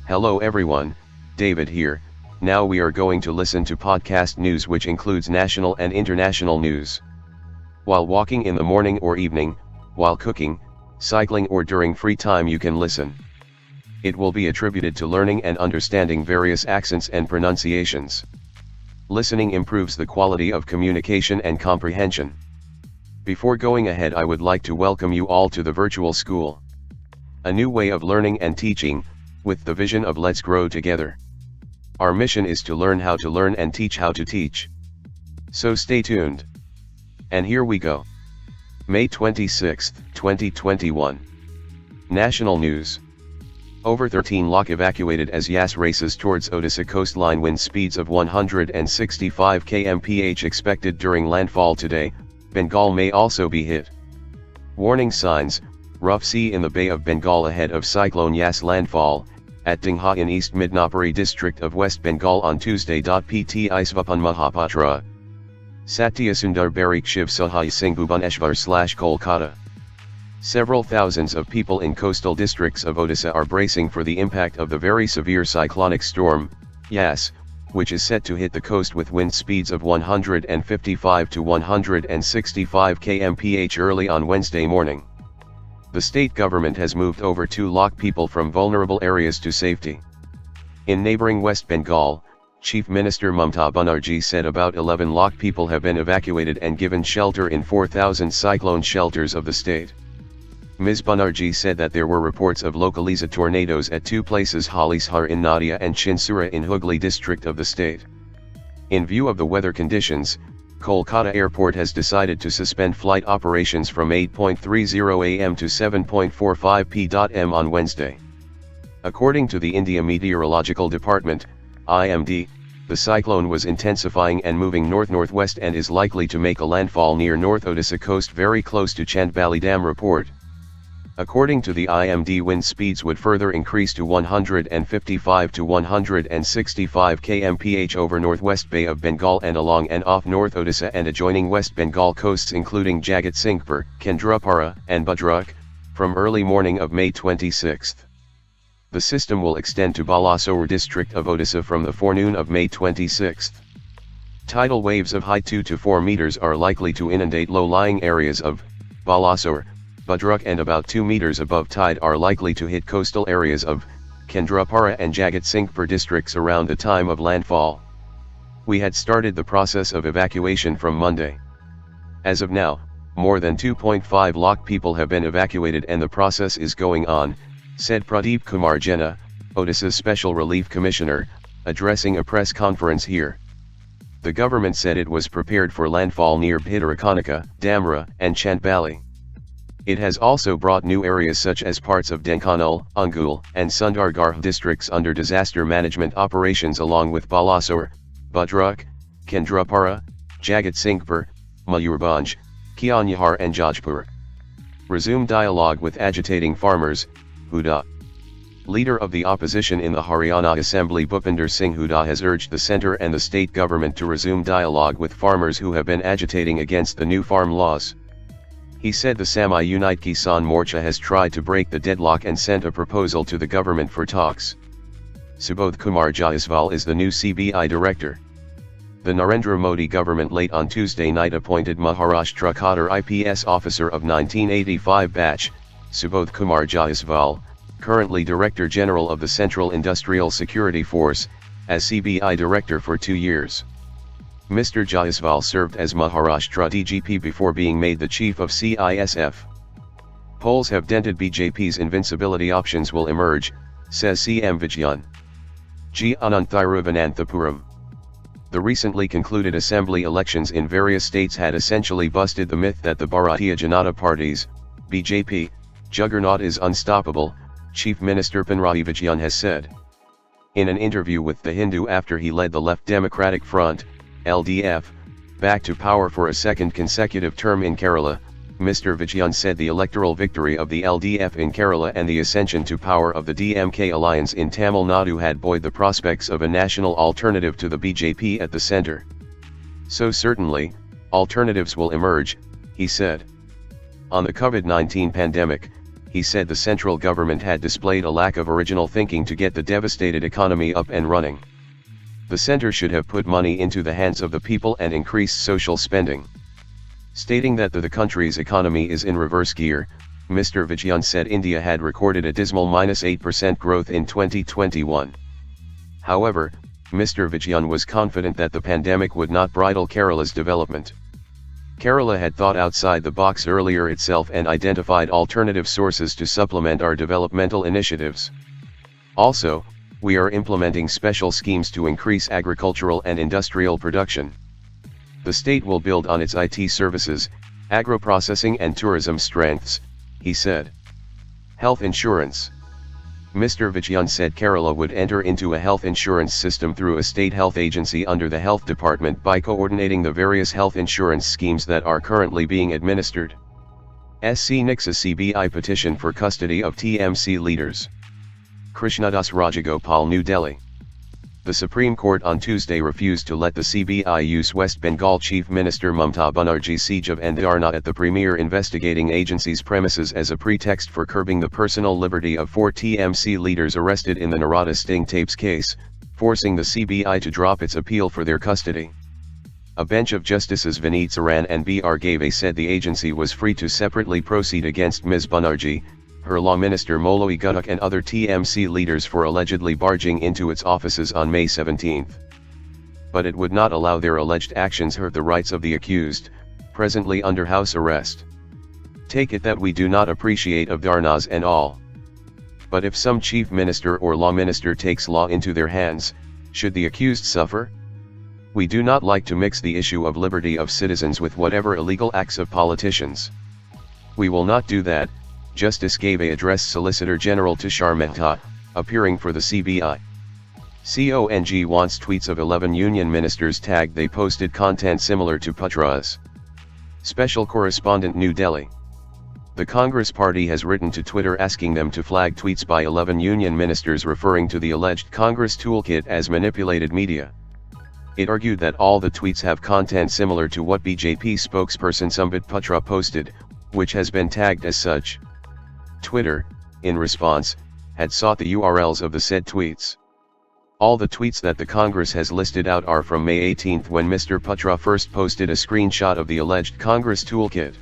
Hello everyone, David here. Now we are going to listen to podcast news which includes national and international news. While walking in the morning or evening, while cooking, cycling or during free time you can listen. It will be attributed to learning and understanding various accents and pronunciations. Listening improves the quality of communication and comprehension. Before going ahead, I would like to welcome you all to the virtual school. A new way of learning and teaching, with the vision of Let's Grow Together. Our mission is to learn how to learn and teach how to teach. So stay tuned. And here we go. May 26, 2021. National news. Over 13 lakh evacuated as Yas races towards Odessa coastline. Wind speeds of 165 km/h expected during landfall today. Bengal may also be hit. Warning signs: rough sea in the Bay of Bengal ahead of cyclone Yas landfall, at Dingha in East Midnapuri district of West Bengal on Tuesday. Pt Isvapan Mahapatra. Satya Sundar Barik Shiv Sahai Singh Bhubaneswar / Kolkata. Several thousands of people in coastal districts of Odisha are bracing for the impact of the very severe cyclonic storm, Yas, which is set to hit the coast with wind speeds of 155 to 165 km/h early on Wednesday morning. The state government has moved over 2 lakh people from vulnerable areas to safety. In neighboring West Bengal, Chief Minister Mamata Banerjee said about 11 lakh people have been evacuated and given shelter in 4,000 cyclone shelters of the state. Ms. Banerjee said that there were reports of localized tornadoes at 2 places: Halishar in Nadia and Chinsura in Hooghly district of the state. In view of the weather conditions, Kolkata Airport has decided to suspend flight operations from 8:30 am to 7:45 p.m. on Wednesday. According to the India Meteorological Department, IMD, the cyclone was intensifying and moving north-northwest and is likely to make a landfall near North Odisha coast very close to Chandbali Dam report. According to the IMD, wind speeds would further increase to 155 to 165 km/h over northwest Bay of Bengal and along and off North Odisha and adjoining West Bengal coasts including Jagatsinghpur, Kendrapara, and Bhadrak, from early morning of May 26. The system will extend to Balasore district of Odisha from the forenoon of May 26. Tidal waves of height 2 to 4 meters are likely to inundate low-lying areas of Balasore, Bhadrak, and about 2 meters above tide are likely to hit coastal areas of Kendrapara and Jagatsinghpur districts around the time of landfall. We had started the process of evacuation from Monday. As of now, more than 2.5 lakh people have been evacuated and the process is going on, said Pradeep Kumar Jena, Odisha's Special Relief Commissioner, addressing a press conference here. The government said it was prepared for landfall near Bhidarakanika, Damra, and Chandbali. It has also brought new areas such as parts of Denkanal, Ungul, and Sundargarh districts under disaster management operations along with Balasore, Bhadrak, Kendrapara, Jagatsinghpur, Mayurbhanj, Kianyahar and Jajpur. Resume dialogue with agitating farmers, Huda. Leader of the opposition in the Haryana Assembly Bhupinder Singh Huda has urged the centre and the state government to resume dialogue with farmers who have been agitating against the new farm laws. He said the Samay Unite Kisan Morcha has tried to break the deadlock and sent a proposal to the government for talks. Subodh Kumar Jaiswal is the new CBI director. The Narendra Modi government late on Tuesday night appointed Maharashtra Cadre IPS officer of 1985 batch, Subodh Kumar Jaiswal, currently Director General of the Central Industrial Security Force, as CBI director for 2 years. Mr. Jaiswal served as Maharashtra DGP before being made the chief of CISF. Polls have dented BJP's invincibility. Options will emerge, says CM Vijayan G. Ananthiruvananthapuram. The recently concluded assembly elections in various states had essentially busted the myth that the Bharatiya Janata Party's, BJP, juggernaut is unstoppable, Chief Minister Pinarayi Vijayan has said. In an interview with The Hindu after he led the Left Democratic Front, LDF, back to power for a second consecutive term in Kerala, Mr. Vijayan said the electoral victory of the LDF in Kerala and the ascension to power of the DMK alliance in Tamil Nadu had buoyed the prospects of a national alternative to the BJP at the centre. So certainly, alternatives will emerge, he said. On the COVID-19 pandemic, he said the central government had displayed a lack of original thinking to get the devastated economy up and running. The center should have put money into the hands of the people and increased social spending. Stating that the country's economy is in reverse gear, Mr. Vijayan said India had recorded a dismal -8% growth in 2021. However, Mr. Vijayan was confident that the pandemic would not bridle Kerala's development. Kerala had thought outside the box earlier itself and identified alternative sources to supplement our developmental initiatives. Also, we are implementing special schemes to increase agricultural and industrial production. The state will build on its IT services, agro-processing and tourism strengths, he said. Health insurance. Mr. Vijayan said Kerala would enter into a health insurance system through a state health agency under the health department by coordinating the various health insurance schemes that are currently being administered. SC Nixa CBI petition for custody of TMC leaders. Krishnadas Rajagopal, New Delhi. The Supreme Court on Tuesday refused to let the CBI use West Bengal Chief Minister Mamata Banerjee's siege of Dharna at the premier investigating agency's premises as a pretext for curbing the personal liberty of 4 TMC leaders arrested in the Narada Sting tapes case, forcing the CBI to drop its appeal for their custody. A bench of Justices Vineet Saran and B.R. Gave said the agency was free to separately proceed against Ms. Banerjee, her law minister Moloi Guttuk and other TMC leaders for allegedly barging into its offices on May 17. But it would not allow their alleged actions hurt the rights of the accused, presently under house arrest. Take it that we do not appreciate of Dharnas and all. But if some chief minister or law minister takes law into their hands, should the accused suffer? We do not like to mix the issue of liberty of citizens with whatever illegal acts of politicians. We will not do that, Justice Gave addressed Solicitor General Tushar Mehta, appearing for the CBI. CONG wants tweets of 11 union ministers tagged they posted content similar to Putra's. Special Correspondent, New Delhi. The Congress Party has written to Twitter asking them to flag tweets by 11 union ministers referring to the alleged Congress toolkit as manipulated media. It argued that all the tweets have content similar to what BJP spokesperson Sambit Putra posted, which has been tagged as such. Twitter, in response, had sought the URLs of the said tweets. All the tweets that the Congress has listed out are from May 18 when Mr. Putra first posted a screenshot of the alleged Congress toolkit.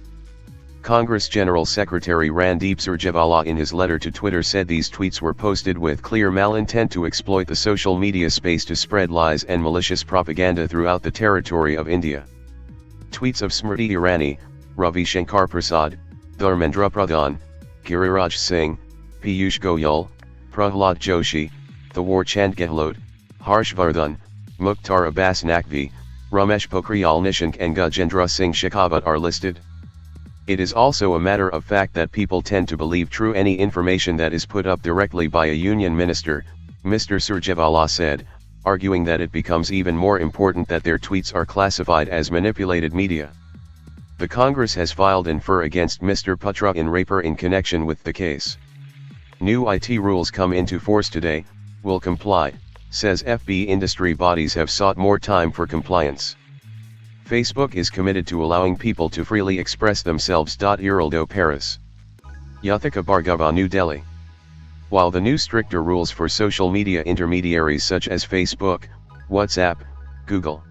Congress General Secretary Randeep Surjewala in his letter to Twitter said these tweets were posted with clear malintent to exploit the social media space to spread lies and malicious propaganda throughout the territory of India. Tweets of Smriti Irani, Ravi Shankar Prasad, Dharmendra Pradhan, Giriraj Singh, Piyush Goyal, Prahlad Joshi, Thawar Chand Gehlot, Harshvardhan, Mukhtar Abbas Naqvi, Ramesh Pokhriyal Nishank and Gajendra Singh Shekhawat are listed. It is also a matter of fact that people tend to believe true any information that is put up directly by a union minister, Mr. Surjewala said, arguing that it becomes even more important that their tweets are classified as manipulated media. The Congress has filed an FIR against Mr. Putra in Raipur in connection with the case. New IT rules come into force today, will comply, says FB. Industry bodies have sought more time for compliance. Facebook is committed to allowing people to freely express themselves. Heraldo Paris. Yuthika Bhargava, New Delhi. While the new stricter rules for social media intermediaries such as Facebook, WhatsApp, Google,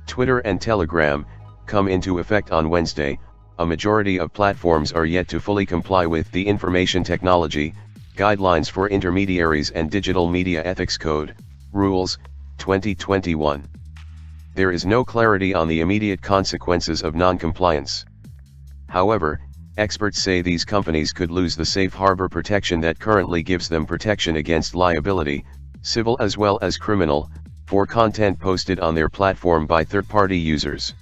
Twitter and Telegram, come into effect on Wednesday, a majority of platforms are yet to fully comply with the Information Technology, Guidelines for Intermediaries and Digital Media Ethics Code, Rules, 2021. There is no clarity on the immediate consequences of non-compliance. However, experts say these companies could lose the safe harbor protection that currently gives them protection against liability, civil as well as criminal, for content posted on their platform by third-party users.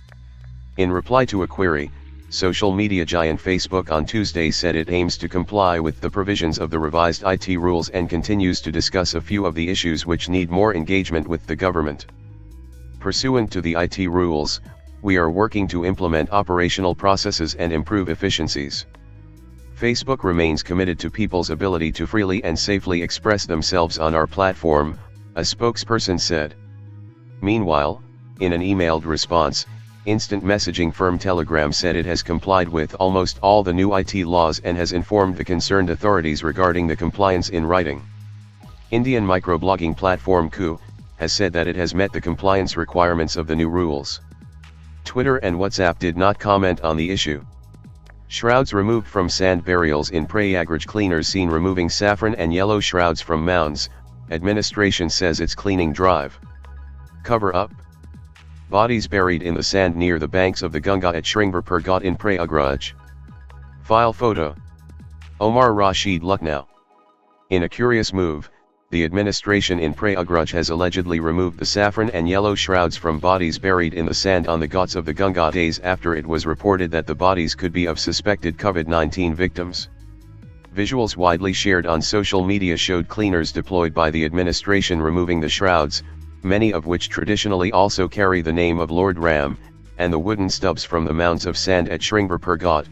In reply to a query, social media giant Facebook on Tuesday said it aims to comply with the provisions of the revised IT rules and continues to discuss a few of the issues which need more engagement with the government. Pursuant to the IT rules, we are working to implement operational processes and improve efficiencies. Facebook remains committed to people's ability to freely and safely express themselves on our platform, a spokesperson said. Meanwhile, in an emailed response, Instant messaging firm Telegram said it has complied with almost all the new IT laws and has informed the concerned authorities regarding the compliance in writing. Indian microblogging platform Ku has said that it has met the compliance requirements of the new rules. Twitter and WhatsApp did not comment on the issue. Shrouds removed from sand burials in Prayagraj. Cleaners seen removing saffron and yellow shrouds from mounds. Administration says its cleaning drive. Cover up. Bodies buried in the sand near the banks of the Ganga at Shringpur Ghat in Prayagraj. File photo. Omar Rashid, Lucknow. In a curious move, the administration in Prayagraj has allegedly removed the saffron and yellow shrouds from bodies buried in the sand on the ghats of the Ganga days after it was reported that the bodies could be of suspected COVID-19 victims. Visuals widely shared on social media showed cleaners deployed by the administration removing the shrouds, many of which traditionally also carry the name of Lord Ram, and the wooden stubs from the mounds of sand at Shringpur Ghat.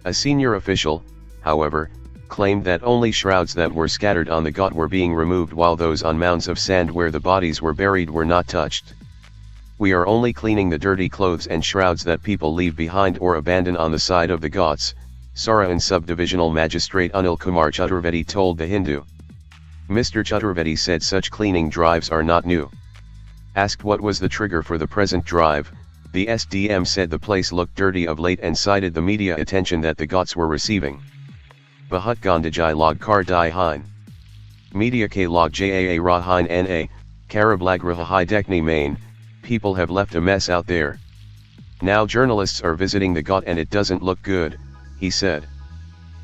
A senior official, however, claimed that only shrouds that were scattered on the ghat were being removed while those on mounds of sand where the bodies were buried were not touched. We are only cleaning the dirty clothes and shrouds that people leave behind or abandon on the side of the ghats, Sarahan Subdivisional Magistrate Anil Kumar Chaturvedi told The Hindu. Mr. Chaturvedi said such cleaning drives are not new. Asked what was the trigger for the present drive, the SDM said the place looked dirty of late and cited the media attention that the ghats were receiving. Bahut Gandhijai log kar di hein. Media k log jaa rahin na, Karab lagraha hi dekni main, people have left a mess out there. Now journalists are visiting the ghat and it doesn't look good, he said.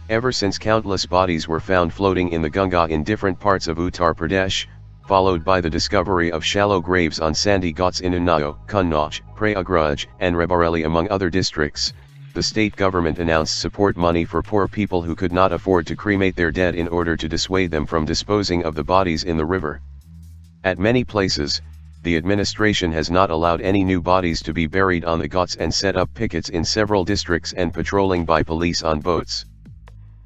Ever since countless bodies were found floating in the Ganga in different parts of Uttar Pradesh, followed by the discovery of shallow graves on sandy ghats in Unnao, Kannauj, Prayagraj, and Raebareli among other districts, the state government announced support money for poor people who could not afford to cremate their dead in order to dissuade them from disposing of the bodies in the river. At many places, the administration has not allowed any new bodies to be buried on the ghats and set up pickets in several districts and patrolling by police on boats.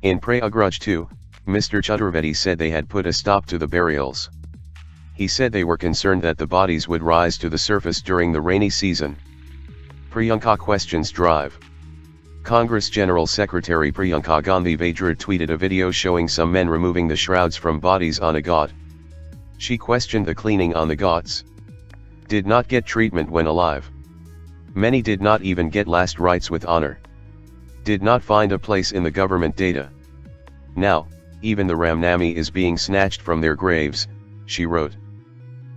In Prayagraj too, Mr. Chaturvedi said they had put a stop to the burials. He said they were concerned that the bodies would rise to the surface during the rainy season. Priyanka questions drive. Congress General Secretary Priyanka Gandhi Vajra tweeted a video showing some men removing the shrouds from bodies on a ghat. She questioned the cleaning on the ghats. Did not get treatment when alive. Many did not even get last rites with honor. Did not find a place in the government data. Now, even the Ramnami is being snatched from their graves, she wrote.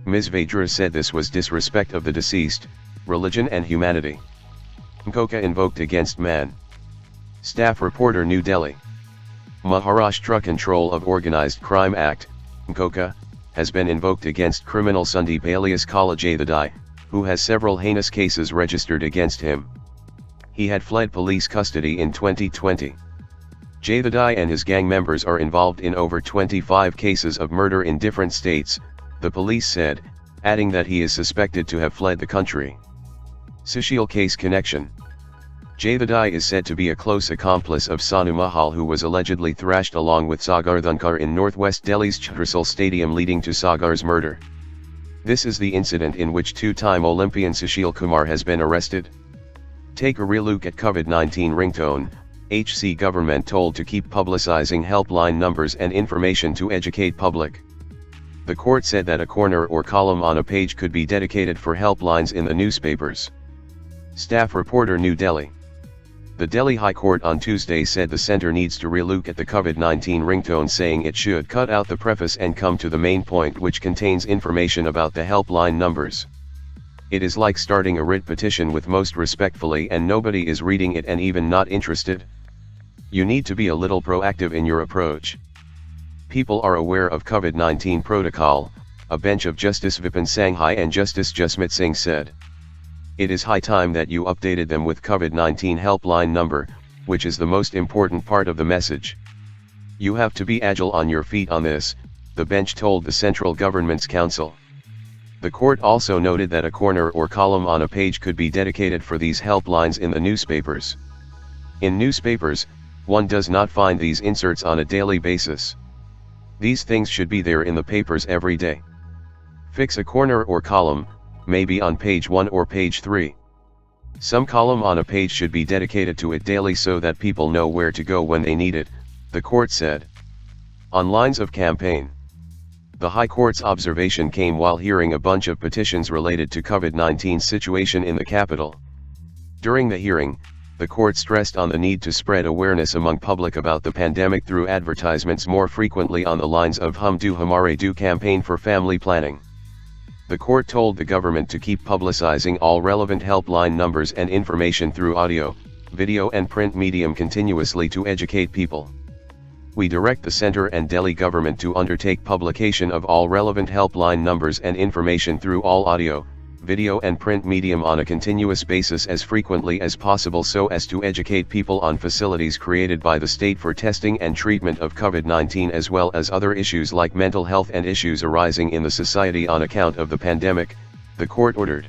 Ms. Vajra said this was disrespect of the deceased, religion and humanity. Mkoka invoked against man. Staff reporter New Delhi. Maharashtra Control of Organized Crime Act, Mkoka, has been invoked against criminal Sundeep alias Kala Jayadai, who has several heinous cases registered against him. He had fled police custody in 2020. Jayadai and his gang members are involved in over 25 cases of murder in different states, the police said, adding that he is suspected to have fled the country. Sushil case connection. Jayadai is said to be a close accomplice of Sanu Mahal, who was allegedly thrashed along with Sagar Dhankar in northwest Delhi's Chhattisgarh Stadium, leading to Sagar's murder. This is the incident in which two-time Olympian Sushil Kumar has been arrested. Take a real look at COVID-19 ringtone. HC government told to keep publicizing helpline numbers and information to educate public. The court said that a corner or column on a page could be dedicated for helplines in the newspapers. Staff reporter New Delhi. The Delhi High Court on Tuesday said the centre needs to relook at the COVID-19 ringtone, saying it should cut out the preface and come to the main point, which contains information about the helpline numbers. It is like starting a writ petition with most respectfully and nobody is reading it and even not interested. You need to be a little proactive in your approach. People are aware of COVID-19 protocol, a bench of Justice Vipin Sanghai and Justice Jasmeet Singh said. It is high time that you updated them with COVID-19 helpline number, which is the most important part of the message. You have to be agile on your feet on this, the bench told the central government's council. The court also noted that a corner or column on a page could be dedicated for these helplines in the newspapers. In newspapers, one does not find these inserts on a daily basis. These things should be there in the papers every day. Fix a corner or column, maybe on page 1 or page 3. Some column on a page should be dedicated to it daily so that people know where to go when they need it, the court said. On lines of campaign. The High Court's observation came while hearing a bunch of petitions related to COVID-19 situation in the capital. During the hearing, the court stressed on the need to spread awareness among public about the pandemic through advertisements more frequently on the lines of Hum Do Hamare Do campaign for family planning. The court told the government to keep publicizing all relevant helpline numbers and information through audio, video and print medium continuously to educate people. We direct the center and Delhi government to undertake publication of all relevant helpline numbers and information through all audio, video and print medium on a continuous basis as frequently as possible so as to educate people on facilities created by the state for testing and treatment of COVID-19 as well as other issues like mental health and issues arising in the society on account of the pandemic, the court ordered.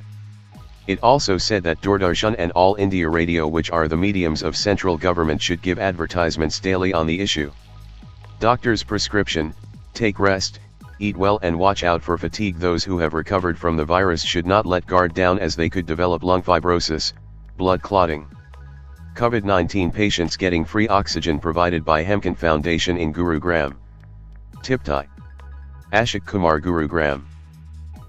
It also said that Doordarshan and All India Radio, which are the mediums of central government, should give advertisements daily on the issue. Doctor's prescription: take rest, eat well and watch out for fatigue. Those who have recovered from the virus should not let guard down as they could develop lung fibrosis, blood clotting. COVID-19 patients getting free oxygen provided by Hemkant Foundation in Gurugram. Tiptai. Ashok Kumar, Gurugram.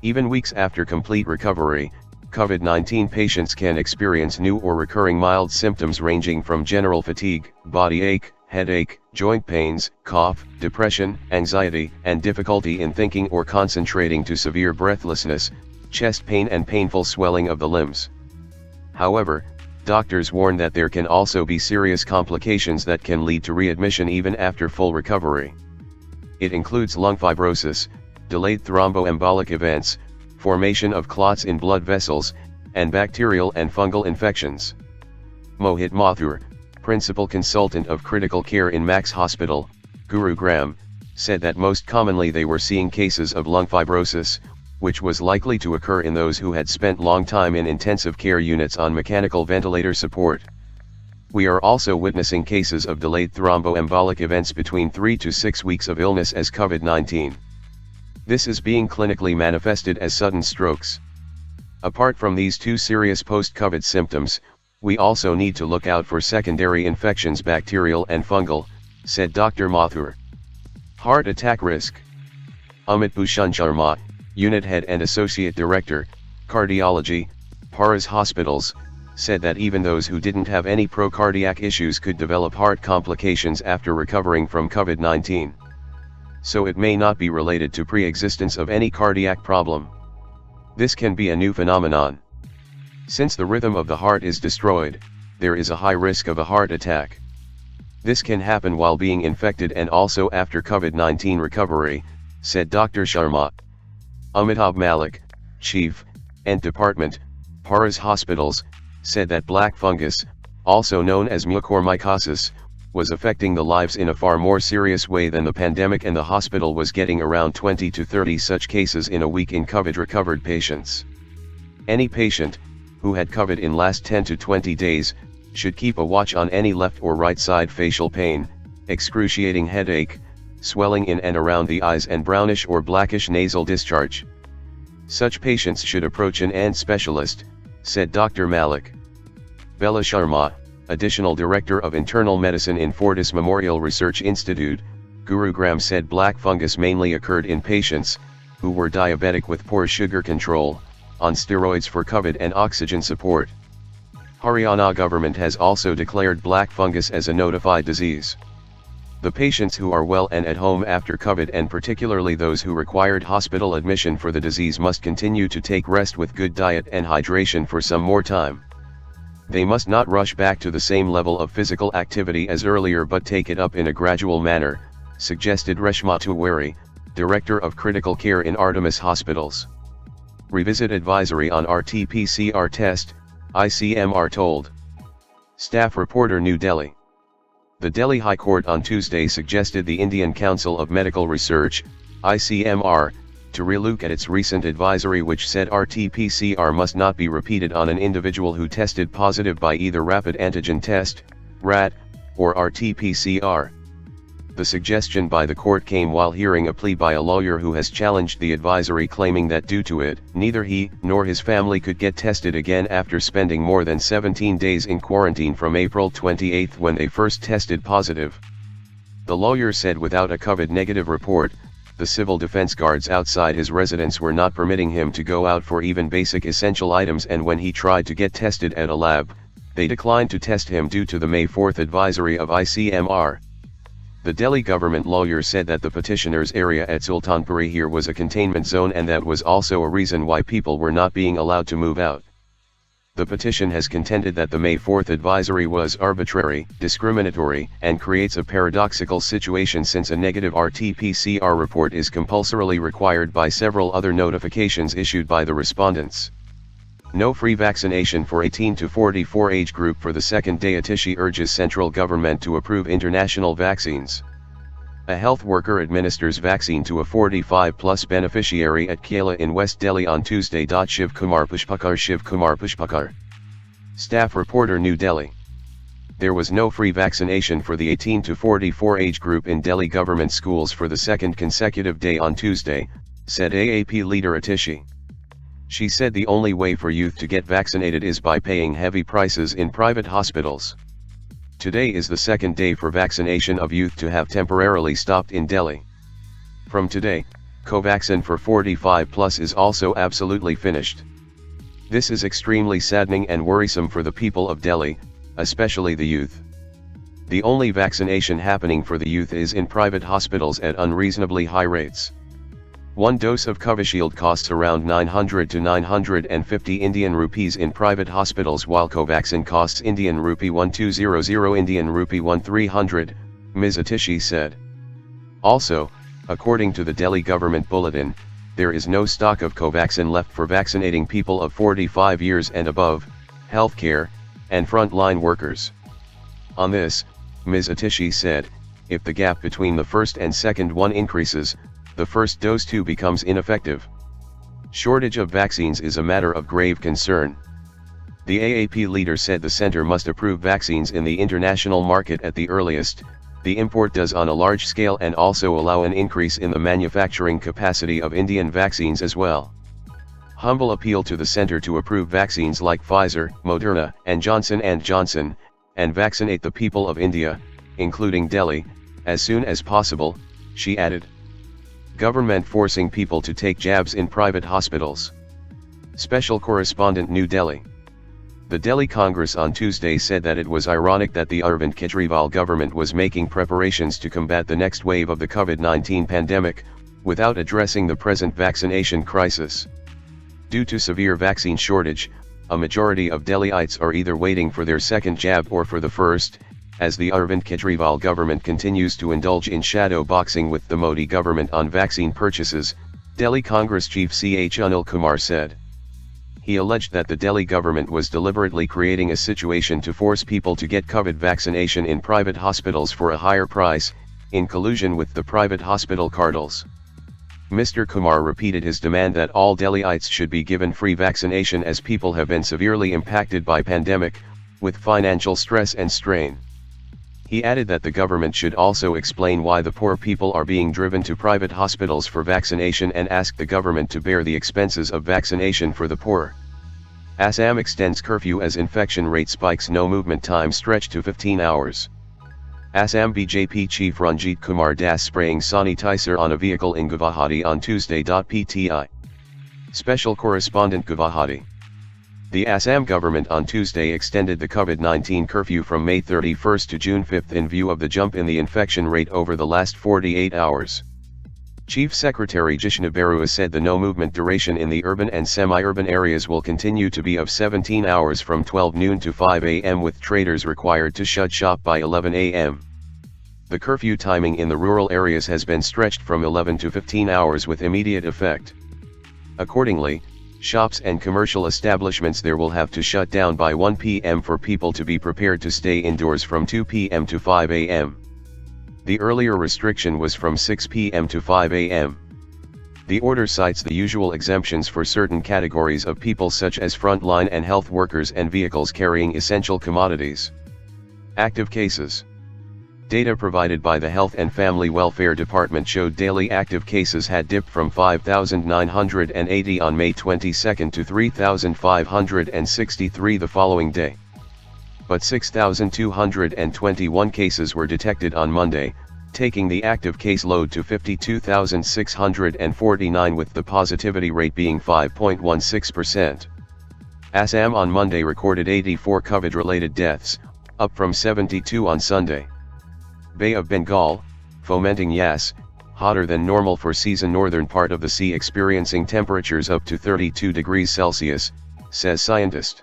Even weeks after complete recovery, COVID-19 patients can experience new or recurring mild symptoms ranging from general fatigue, body ache, headache, joint pains, cough, depression, anxiety, and difficulty in thinking or concentrating to severe breathlessness, chest pain and painful swelling of the limbs. However, doctors warn that there can also be serious complications that can lead to readmission even after full recovery. It includes lung fibrosis, delayed thromboembolic events, formation of clots in blood vessels, and bacterial and fungal infections. Mohit Mathur, principal consultant of critical care in Max Hospital, Gurugram, said that most commonly they were seeing cases of lung fibrosis, which was likely to occur in those who had spent long time in intensive care units on mechanical ventilator support. We are also witnessing cases of delayed thromboembolic events between 3 to 6 weeks of illness as COVID-19. This is being clinically manifested as sudden strokes. Apart from these two serious post-COVID symptoms, we also need to look out for secondary infections, bacterial and fungal, said Dr. Mathur. Heart attack risk. Amit Bhushan Sharma, Unit Head and Associate Director, Cardiology, Paras Hospitals, said that even those who didn't have any pro-cardiac issues could develop heart complications after recovering from COVID-19. So it may not be related to pre-existence of any cardiac problem. This can be a new phenomenon. Since the rhythm of the heart is destroyed, there is a high risk of a heart attack. This can happen while being infected and also after COVID-19 recovery, said Dr. Sharma. Amitabh Malik, Chief, Ent Department, Paras Hospitals, said that black fungus, also known as mucormycosis, was affecting the lives in a far more serious way than the pandemic, and the hospital was getting around 20 to 30 such cases in a week in COVID-recovered patients. Any patient who had COVID in last 10 to 20 days, should keep a watch on any left or right side facial pain, excruciating headache, swelling in and around the eyes and brownish or blackish nasal discharge. Such patients should approach an AND specialist, said Dr. Malik. Bella Sharma, Additional Director of Internal Medicine in Fortis Memorial Research Institute, Gurugram, said black fungus mainly occurred in patients who were diabetic with poor sugar control, on steroids for COVID and oxygen support. Haryana government has also declared black fungus as a notified disease. The patients who are well and at home after COVID, and particularly those who required hospital admission for the disease, must continue to take rest with good diet and hydration for some more time. They must not rush back to the same level of physical activity as earlier but take it up in a gradual manner, suggested Reshma Tiwari, Director of Critical Care in Artemis Hospitals. Revisit advisory on RT-PCR test, ICMR told. Staff reporter, New Delhi. The Delhi High Court on Tuesday suggested the Indian Council of Medical Research, ICMR, to relook at its recent advisory which said RT-PCR must not be repeated on an individual who tested positive by either rapid antigen test, RAT, or RT-PCR. The suggestion by the court came while hearing a plea by a lawyer who has challenged the advisory, claiming that due to it, neither he nor his family could get tested again after spending more than 17 days in quarantine from April 28 when they first tested positive. The lawyer said without a COVID-negative report, the civil defense guards outside his residence were not permitting him to go out for even basic essential items, and when he tried to get tested at a lab, they declined to test him due to the May 4 advisory of ICMR. The Delhi government lawyer said that the petitioner's area at Sultanpuri here was a containment zone, and that was also a reason why people were not being allowed to move out. The petition has contended that the May 4 advisory was arbitrary, discriminatory, and creates a paradoxical situation since a negative RT-PCR report is compulsorily required by several other notifications issued by the respondents. No free vaccination for 18 to 44 age group for the second day. Atishi urges central government to approve international vaccines. A health worker administers vaccine to a 45-plus beneficiary at Kiela in West Delhi on Tuesday. Shiv Kumar Pushpakar. Staff reporter, New Delhi. There was no free vaccination for the 18 to 44 age group in Delhi government schools for the second consecutive day on Tuesday, said AAP leader Atishi. She said the only way for youth to get vaccinated is by paying heavy prices in private hospitals. Today is the second day for vaccination of youth to have temporarily stopped in Delhi. From today, Covaxin for 45 plus is also absolutely finished. This is extremely saddening and worrisome for the people of Delhi, especially the youth. The only vaccination happening for the youth is in private hospitals at unreasonably high rates. One dose of Covishield costs around 900 to 950 Indian rupees in private hospitals, while Covaxin costs Indian rupee 1200 Indian rupee 1300, Ms. Atishi said. Also, according to the Delhi government bulletin, there is no stock of Covaxin left for vaccinating people of 45 years and above, healthcare, and frontline workers. On this, Ms. Atishi said, if the gap between the first and second one increases, the first dose too becomes ineffective. Shortage of vaccines is a matter of grave concern. The AAP leader said the center must approve vaccines in the international market at the earliest, the import does on a large scale, and also allow an increase in the manufacturing capacity of Indian vaccines as well. Humble appeal to the center to approve vaccines like Pfizer, Moderna, and Johnson & Johnson, and vaccinate the people of India, including Delhi, as soon as possible, she added. Government forcing people to take jabs in private hospitals. Special correspondent, New Delhi. The Delhi Congress on Tuesday said that it was ironic that the Arvind Kejriwal government was making preparations to combat the next wave of the COVID-19 pandemic, without addressing the present vaccination crisis. Due to severe vaccine shortage, a majority of Delhiites are either waiting for their second jab or for the first, as the Arvind Kejriwal government continues to indulge in shadow boxing with the Modi government on vaccine purchases, Delhi Congress chief Ch. Anil Kumar said. He alleged that the Delhi government was deliberately creating a situation to force people to get COVID vaccination in private hospitals for a higher price, in collusion with the private hospital cartels. Mr. Kumar repeated his demand that all Delhiites should be given free vaccination, as people have been severely impacted by pandemic, with financial stress and strain. He added that the government should also explain why the poor people are being driven to private hospitals for vaccination, and asked the government to bear the expenses of vaccination for the poor. Assam extends curfew as infection rate spikes. No movement time stretched to 15 hours. Assam BJP chief Ranjit Kumar Das spraying sanitizer on a vehicle in Guwahati on Tuesday. PTI. Special correspondent, Guwahati. The Assam government on Tuesday extended the COVID-19 curfew from May 31 to June 5 in view of the jump in the infection rate over the last 48 hours. Chief Secretary Jishnu Barua said the no-movement duration in the urban and semi-urban areas will continue to be of 17 hours from 12 noon to 5 a.m., with traders required to shut shop by 11 a.m. The curfew timing in the rural areas has been stretched from 11 to 15 hours with immediate effect. Accordingly, shops and commercial establishments there will have to shut down by 1 p.m. for people to be prepared to stay indoors from 2 p.m. to 5 a.m. The earlier restriction was from 6 p.m. to 5 a.m. The order cites the usual exemptions for certain categories of people such as frontline and health workers and vehicles carrying essential commodities. Active cases. Data provided by the Health and Family Welfare Department showed daily active cases had dipped from 5,980 on May 22 to 3,563 the following day. But 6,221 cases were detected on Monday, taking the active case load to 52,649 with the positivity rate being 5.16%. Assam on Monday recorded 84 COVID-related deaths, up from 72 on Sunday. Bay of Bengal, fomenting Yas, hotter than normal for season northern part of the sea experiencing temperatures up to 32 degrees Celsius, says scientist.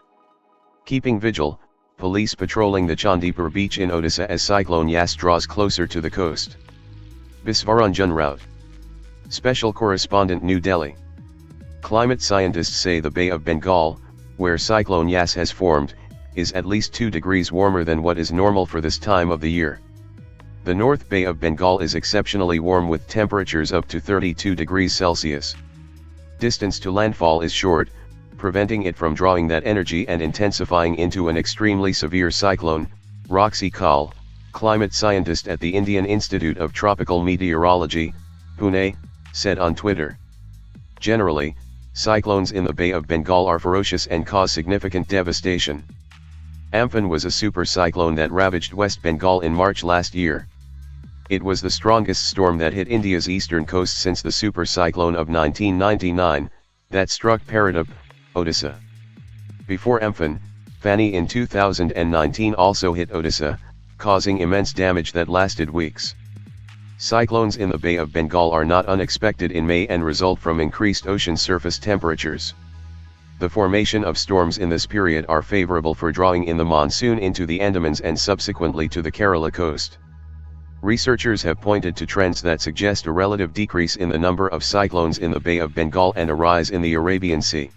Keeping vigil, police patrolling the Chandipur beach in Odisha as cyclone Yas draws closer to the coast. Bisvaranjan route. Special correspondent New Delhi. Climate scientists say the Bay of Bengal, where cyclone Yas has formed, is at least 2 degrees warmer than what is normal for this time of the year. The North Bay of Bengal is exceptionally warm with temperatures up to 32 degrees Celsius. Distance to landfall is short, preventing it from drawing that energy and intensifying into an extremely severe cyclone, Roxy Kaul, climate scientist at the Indian Institute of Tropical Meteorology, Pune, said on Twitter. Generally, cyclones in the Bay of Bengal are ferocious and cause significant devastation. Amphan was a super cyclone that ravaged West Bengal in March last year. It was the strongest storm that hit India's eastern coast since the super cyclone of 1999, that struck Paradip, Odisha. Before Amphan, Fani in 2019 also hit Odisha, causing immense damage that lasted weeks. Cyclones in the Bay of Bengal are not unexpected in May and result from increased ocean surface temperatures. The formation of storms in this period are favorable for drawing in the monsoon into the Andamans and subsequently to the Kerala coast. Researchers have pointed to trends that suggest a relative decrease in the number of cyclones in the Bay of Bengal and a rise in the Arabian Sea.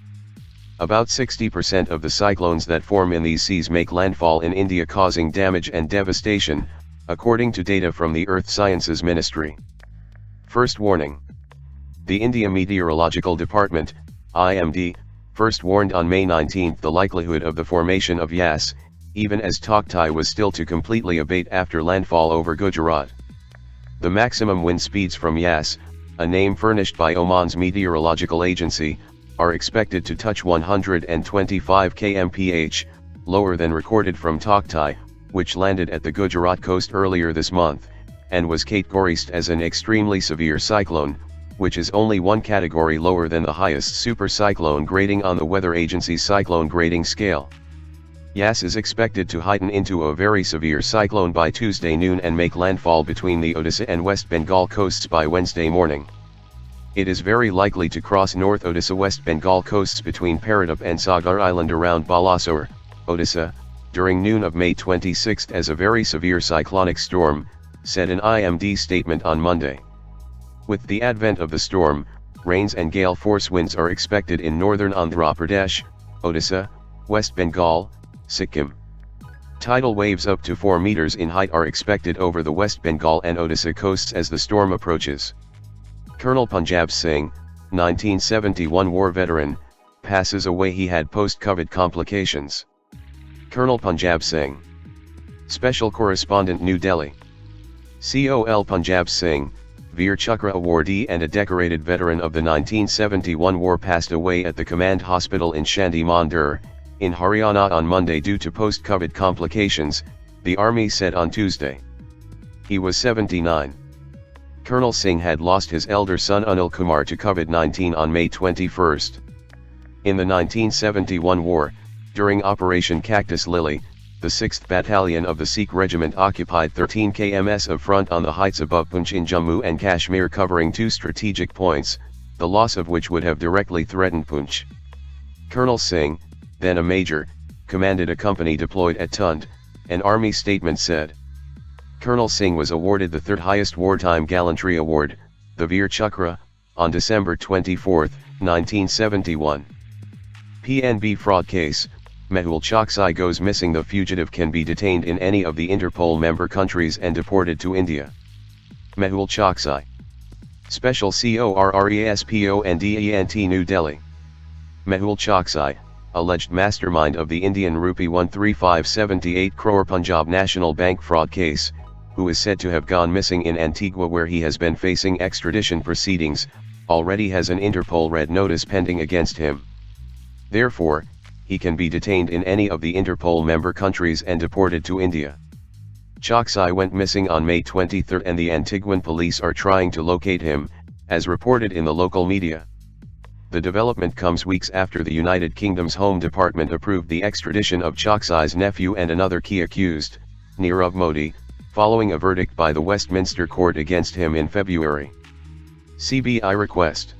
About 60% of the cyclones that form in these seas make landfall in India, causing damage and devastation, according to data from the Earth Sciences Ministry. First warning. The India Meteorological Department, IMD, first warned on May 19 the likelihood of the formation of Yas, even as Tauktai was still to completely abate after landfall over Gujarat. The maximum wind speeds from Yas, a name furnished by Oman's meteorological agency, are expected to touch 125 kmph, lower than recorded from Tauktai, which landed at the Gujarat coast earlier this month, and was categorized as an extremely severe cyclone, which is only one category lower than the highest super cyclone grading on the weather agency's cyclone grading scale. Yas is expected to heighten into a very severe cyclone by Tuesday noon and make landfall between the Odisha and West Bengal coasts by Wednesday morning. It is very likely to cross North Odisha West Bengal coasts between Paradip and Sagar Island around Balasore, Odisha, during noon of May 26 as a very severe cyclonic storm, said an IMD statement on Monday. With the advent of the storm, rains and gale force winds are expected in northern Andhra Pradesh, Odisha, West Bengal, Sikkim. Tidal waves up to 4 meters in height are expected over the West Bengal and Odisha coasts as the storm approaches. Colonel Punjab Singh, 1971 war veteran, passes away. He had post-COVID complications. Colonel Punjab Singh. Special Correspondent New Delhi. Col Punjab Singh, Veer Chakra awardee and a decorated veteran of the 1971 war, passed away at the Command Hospital in Shandy Mandir, in Haryana on Monday due to post-COVID complications, the Army said on Tuesday. He was 79. Colonel Singh had lost his elder son Anil Kumar to COVID-19 on May 21. In the 1971 war, during Operation Cactus Lily, the 6th Battalion of the Sikh Regiment occupied 13 kms of front on the heights above Poonch in Jammu and Kashmir, covering 2 strategic points, the loss of which would have directly threatened Poonch. Colonel Singh, then a major, commanded a company deployed at Tund, an Army statement said. Colonel Singh was awarded the 3rd highest wartime gallantry award, the Veer Chakra, on December 24, 1971. PNB fraud case. Mehul Choksai goes missing. The fugitive can be detained in any of the Interpol member countries and deported to India. Mehul Choksai. Special CORRESPONDENT New Delhi. Mehul Choksai, alleged mastermind of the Indian rupee 13578 crore Punjab National Bank fraud case, who is said to have gone missing in Antigua where he has been facing extradition proceedings, already has an Interpol red notice pending against him. Therefore, he can be detained in any of the Interpol member countries and deported to India. Choksai went missing on May 23 and the Antiguan police are trying to locate him, as reported in the local media. The development comes weeks after the United Kingdom's Home Department approved the extradition of Choksai's nephew and another key accused, Nirav Modi, following a verdict by the Westminster Court against him in February. CBI request.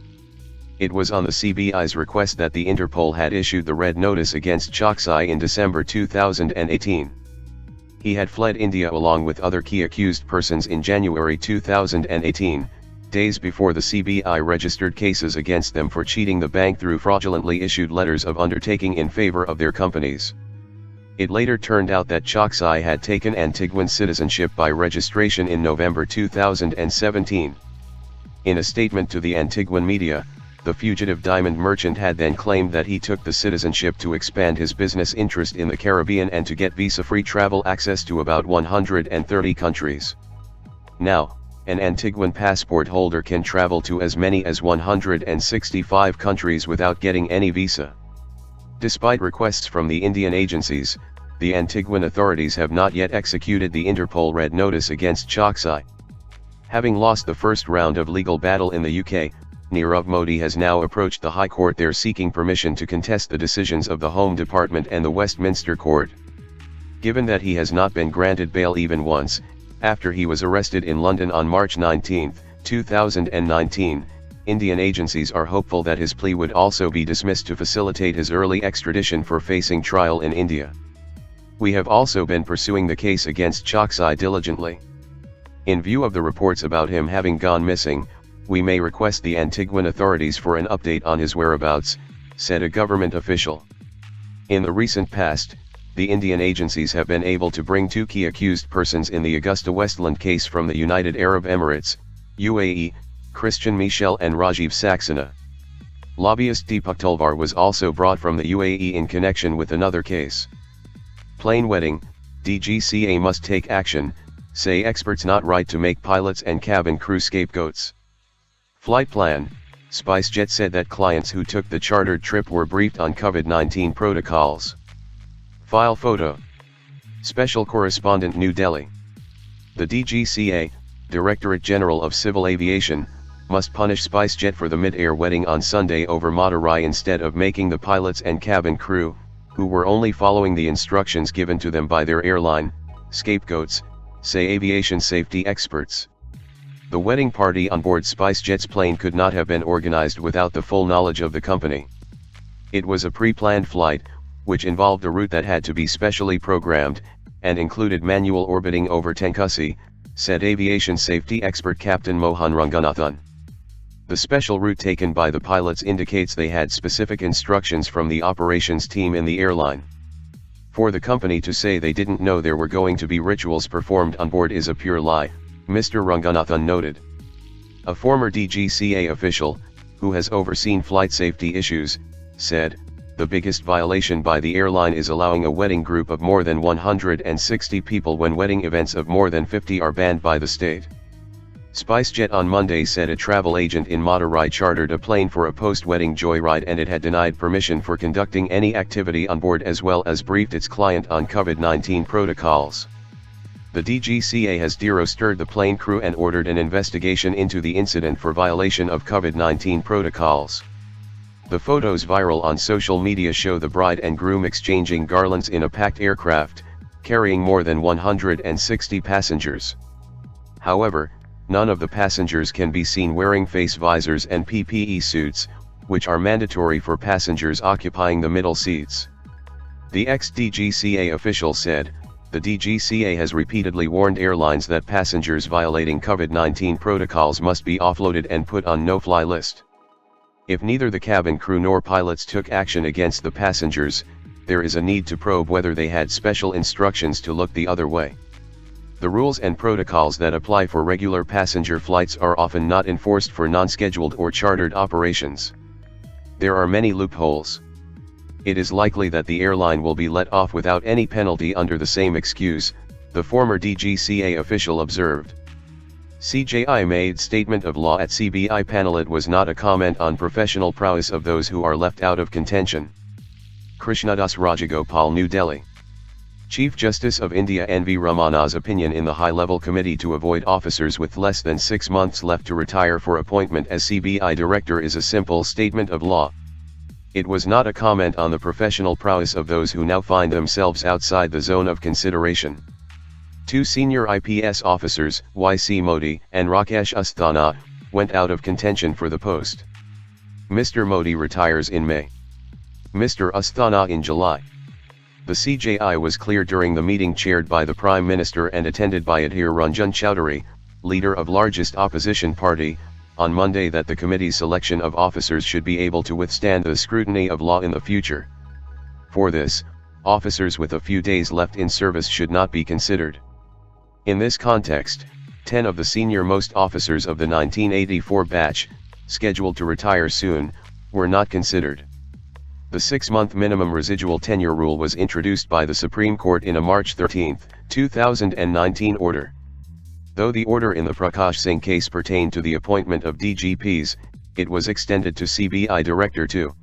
It was on the CBI's request that the Interpol had issued the red notice against Choksai in December 2018. He had fled India along with other key accused persons in January 2018, days before the CBI registered cases against them for cheating the bank through fraudulently issued letters of undertaking in favor of their companies. It later turned out that Choksai had taken Antiguan citizenship by registration in November 2017. In a statement to the Antiguan media, the fugitive diamond merchant had then claimed that he took the citizenship to expand his business interest in the Caribbean and to get visa-free travel access to about 130 countries. Now, an Antiguan passport holder can travel to as many as 165 countries without getting any visa. Despite requests from the Indian agencies, the Antiguan authorities have not yet executed the Interpol red notice against Choksai. Having lost the first round of legal battle in the UK, Nirav Modi has now approached the High Court there seeking permission to contest the decisions of the Home Department and the Westminster Court. Given that he has not been granted bail even once, after he was arrested in London on March 19, 2019, Indian agencies are hopeful that his plea would also be dismissed to facilitate his early extradition for facing trial in India. We have also been pursuing the case against Choksai diligently. In view of the reports about him having gone missing, we may request the Antiguan authorities for an update on his whereabouts, said a government official. In the recent past, the Indian agencies have been able to bring two key accused persons in the Augusta Westland case from the United Arab Emirates, UAE, Christian Michel and Rajiv Saxena. Lobbyist Deepak Tulvar was also brought from the UAE in connection with another case. Plane wetting, DGCA must take action, say experts. Not right to make pilots and cabin crew scapegoats. Flight plan, SpiceJet said that clients who took the chartered trip were briefed on COVID-19 protocols. File photo. Special Correspondent, New Delhi. The DGCA, Directorate General of Civil Aviation, must punish SpiceJet for the mid-air wetting on Sunday over Madurai instead of making the pilots and cabin crew, who were only following the instructions given to them by their airline, scapegoats, say aviation safety experts. The wedding party on board SpiceJet's plane could not have been organized without the full knowledge of the company. It was a pre-planned flight, which involved a route that had to be specially programmed, and included manual orbiting over Tenkasi, said aviation safety expert Captain Mohan Ranganathan. The special route taken by the pilots indicates they had specific instructions from the operations team in the airline. For the company to say they didn't know there were going to be rituals performed on board is a pure lie, Mr. Ranganathan noted. A former DGCA official, who has overseen flight safety issues, said, "The biggest violation by the airline is allowing a wedding group of more than 160 people when wedding events of more than 50 are banned by the state." SpiceJet on Monday said a travel agent in Madurai chartered a plane for a post-wedding joyride and it had denied permission for conducting any activity on board as well as briefed its client on COVID-19 protocols. The DGCA has derostered the plane crew and ordered an investigation into the incident for violation of COVID-19 protocols. The photos viral on social media show the bride and groom exchanging garlands in a packed aircraft, carrying more than 160 passengers. However, none of the passengers can be seen wearing face visors and PPE suits, which are mandatory for passengers occupying the middle seats. The ex-DGCA official said, "The DGCA has repeatedly warned airlines that passengers violating COVID-19 protocols must be offloaded and put on no-fly list. If neither the cabin crew nor pilots took action against the passengers, there is a need to probe whether they had special instructions to look the other way. The rules and protocols that apply for regular passenger flights are often not enforced for non-scheduled or chartered operations. There are many loopholes. It is likely that the airline will be let off without any penalty under the same excuse," the former DGCA official observed. CJI made statement of law at CBI panel. It was not a comment on professional prowess of those who are left out of contention. Krishnadas Rajagopal, New Delhi. Chief Justice of India N. V. Ramana's opinion in the high-level committee to avoid officers with less than 6 months left to retire for appointment as CBI director is a simple statement of law. It was not a comment on the professional prowess of those who now find themselves outside the zone of consideration. 2 senior IPS officers, Y.C. Modi and Rakesh Asthana, went out of contention for the post. Mr. Modi retires in May. Mr. Asthana in July. The CJI was clear during the meeting chaired by the Prime Minister and attended by Adhir Ranjan Chowdhury, leader of largest opposition party, on Monday that the committee's selection of officers should be able to withstand the scrutiny of law in the future. For this, officers with a few days left in service should not be considered. In this context, 10 of the senior-most officers of the 1984 batch, scheduled to retire soon, were not considered. The 6-month minimum residual tenure rule was introduced by the Supreme Court in a March 13, 2019 order. Though the order in the Prakash Singh case pertained to the appointment of DGPs, it was extended to CBI Director too.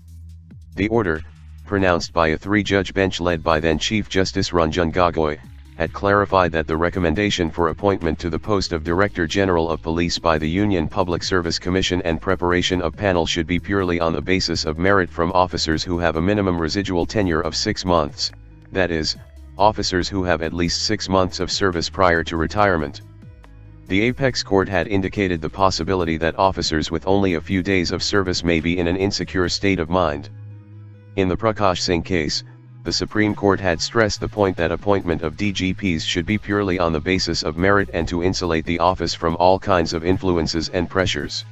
The order, pronounced by a 3-judge bench led by then Chief Justice Ranjan Gogoi, had clarified that the recommendation for appointment to the post of Director General of Police by the Union Public Service Commission and preparation of panel should be purely on the basis of merit from officers who have a minimum residual tenure of 6 months, that is, officers who have at least 6 months of service prior to retirement. The Apex Court had indicated the possibility that officers with only a few days of service may be in an insecure state of mind. In the Prakash Singh case, the Supreme Court had stressed the point that appointment of DGPs should be purely on the basis of merit and to insulate the office from all kinds of influences and pressures.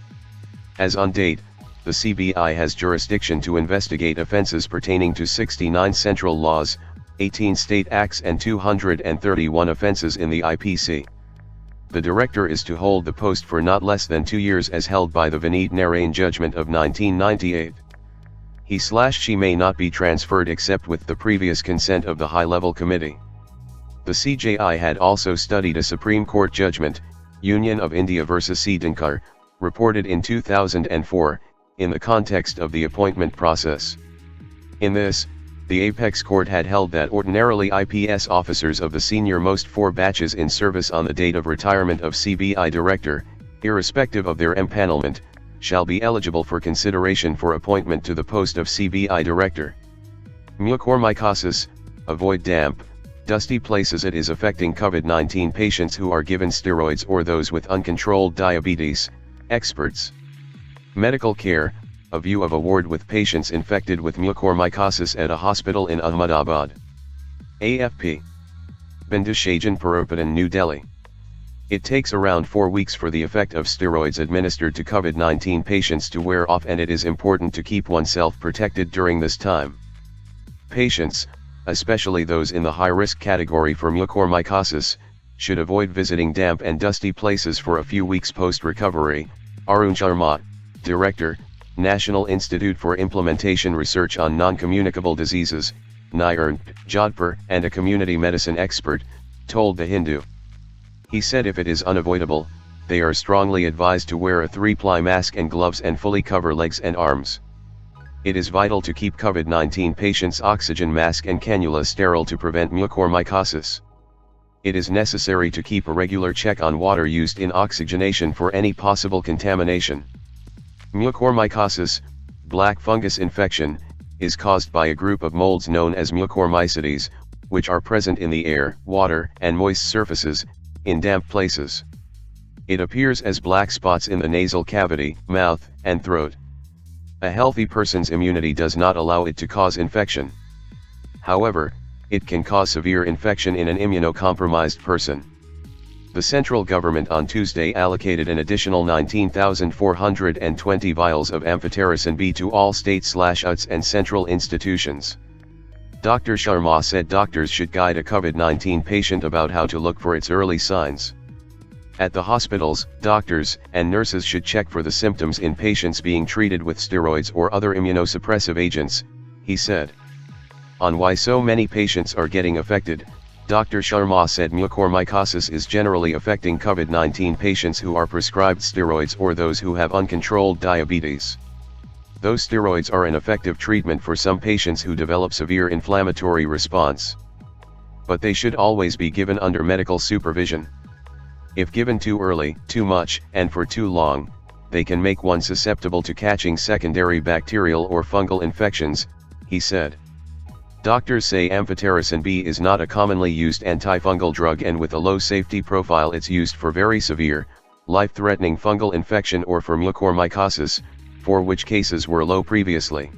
As on date, the CBI has jurisdiction to investigate offences pertaining to 69 central laws, 18 state acts and 231 offences in the IPC. The director is to hold the post for not less than 2 years as held by the Vineet Narain judgment of 1998. He/she may not be transferred except with the previous consent of the high-level committee. The CJI had also studied a Supreme Court judgment, Union of India vs. Dinkar, reported in 2004, in the context of the appointment process. In this, the Apex Court had held that ordinarily IPS officers of the senior-most 4 batches in service on the date of retirement of CBI Director, irrespective of their empanelment, shall be eligible for consideration for appointment to the post of CBI Director. Mucormycosis, avoid damp, dusty places. It is affecting COVID-19 patients who are given steroids or those with uncontrolled diabetes, experts. Medical care, a view of a ward with patients infected with mucormycosis at a hospital in Ahmedabad. AFP. Bindushajan Paropadan, New Delhi. It takes around 4 weeks for the effect of steroids administered to COVID-19 patients to wear off, and it is important to keep oneself protected during this time. Patients, especially those in the high-risk category for mucormycosis, should avoid visiting damp and dusty places for a few weeks post-recovery. Arun Sharma, Director, National Institute for Implementation Research on Non-Communicable Diseases, NIRN, Jodhpur, and a community medicine expert, told The Hindu. He said if it is unavoidable, they are strongly advised to wear a 3-ply mask and gloves and fully cover legs and arms. It is vital to keep COVID-19 patients' oxygen mask and cannula sterile to prevent mucormycosis. It is necessary to keep a regular check on water used in oxygenation for any possible contamination. Mucormycosis, black fungus infection, is caused by a group of molds known as mucormycetes, which are present in the air, water, and moist surfaces, in damp places. It appears as black spots in the nasal cavity, mouth, and throat. A healthy person's immunity does not allow it to cause infection. However, it can cause severe infection in an immunocompromised person. The central government on Tuesday allocated an additional 19,420 vials of amphotericin B to all state/UTs and central institutions. Dr. Sharma said doctors should guide a COVID-19 patient about how to look for its early signs. At the hospitals, doctors and nurses should check for the symptoms in patients being treated with steroids or other immunosuppressive agents, he said. On why so many patients are getting affected, Dr. Sharma said mucormycosis is generally affecting COVID-19 patients who are prescribed steroids or those who have uncontrolled diabetes. Those steroids are an effective treatment for some patients who develop severe inflammatory response. But they should always be given under medical supervision. If given too early, too much, and for too long, they can make one susceptible to catching secondary bacterial or fungal infections, he said. Doctors say amphotericin B is not a commonly used antifungal drug, and with a low safety profile it's used for very severe, life-threatening fungal infection or for mucormycosis, for which cases were low previously.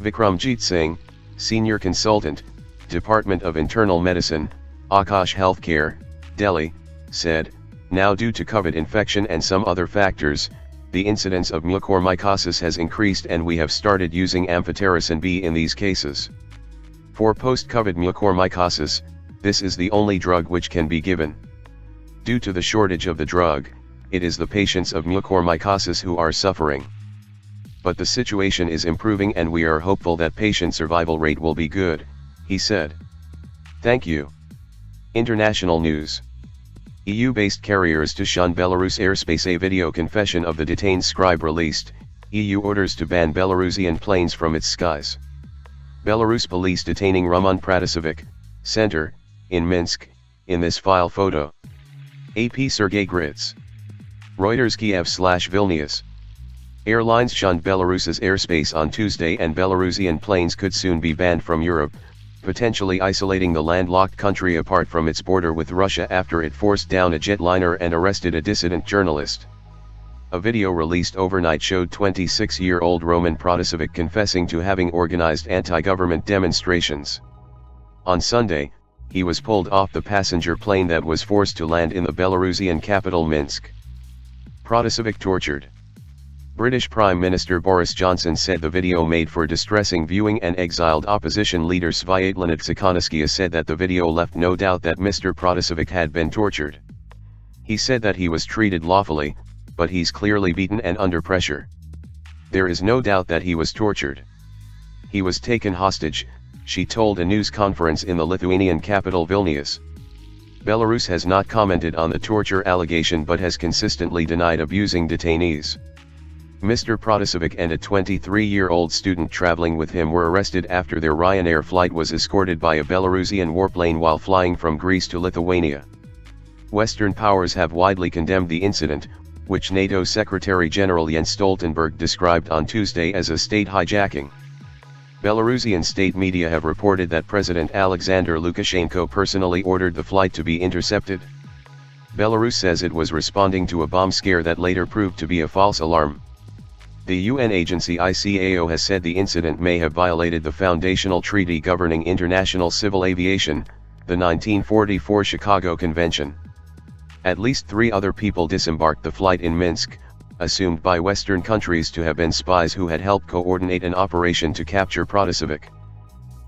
Vikramjit Singh, Senior Consultant, Department of Internal Medicine, Akash Healthcare, Delhi, said, now due to COVID infection and some other factors, the incidence of mucormycosis has increased and we have started using amphotericin B in these cases. For post-COVID mucormycosis, this is the only drug which can be given. Due to the shortage of the drug, it is the patients of mucormycosis who are suffering. But the situation is improving and we are hopeful that patient survival rate will be good, he said. Thank you. International news. EU-based carriers to shun Belarus airspace. A video confession of the detained scribe released, EU orders to ban Belarusian planes from its skies. Belarus police detaining Roman Pratasevic, center, in Minsk, in this file photo. AP Sergei Grits. Reuters Kiev/Vilnius. Airlines shunned Belarus's airspace on Tuesday and Belarusian planes could soon be banned from Europe, potentially isolating the landlocked country apart from its border with Russia after it forced down a jetliner and arrested a dissident journalist. A video released overnight showed 26-year-old Roman Pratasevic confessing to having organized anti-government demonstrations. On Sunday, he was pulled off the passenger plane that was forced to land in the Belarusian capital Minsk. Pratasevic tortured. British Prime Minister Boris Johnson said the video made for distressing viewing, and exiled opposition leader Sviatlana Tsikhanouskaya said that the video left no doubt that Mr. Pratasevic had been tortured. He said that he was treated lawfully, but he's clearly beaten and under pressure. There is no doubt that he was tortured. He was taken hostage, she told a news conference in the Lithuanian capital Vilnius. Belarus has not commented on the torture allegation but has consistently denied abusing detainees. Mr. Pratasevic and a 23-year-old student traveling with him were arrested after their Ryanair flight was escorted by a Belarusian warplane while flying from Greece to Lithuania. Western powers have widely condemned the incident, which NATO Secretary-General Jens Stoltenberg described on Tuesday as a state hijacking. Belarusian state media have reported that President Alexander Lukashenko personally ordered the flight to be intercepted. Belarus says it was responding to a bomb scare that later proved to be a false alarm. The UN agency ICAO has said the incident may have violated the foundational treaty governing international civil aviation, the 1944 Chicago Convention. At least 3 other people disembarked the flight in Minsk, assumed by Western countries to have been spies who had helped coordinate an operation to capture Pratasevic.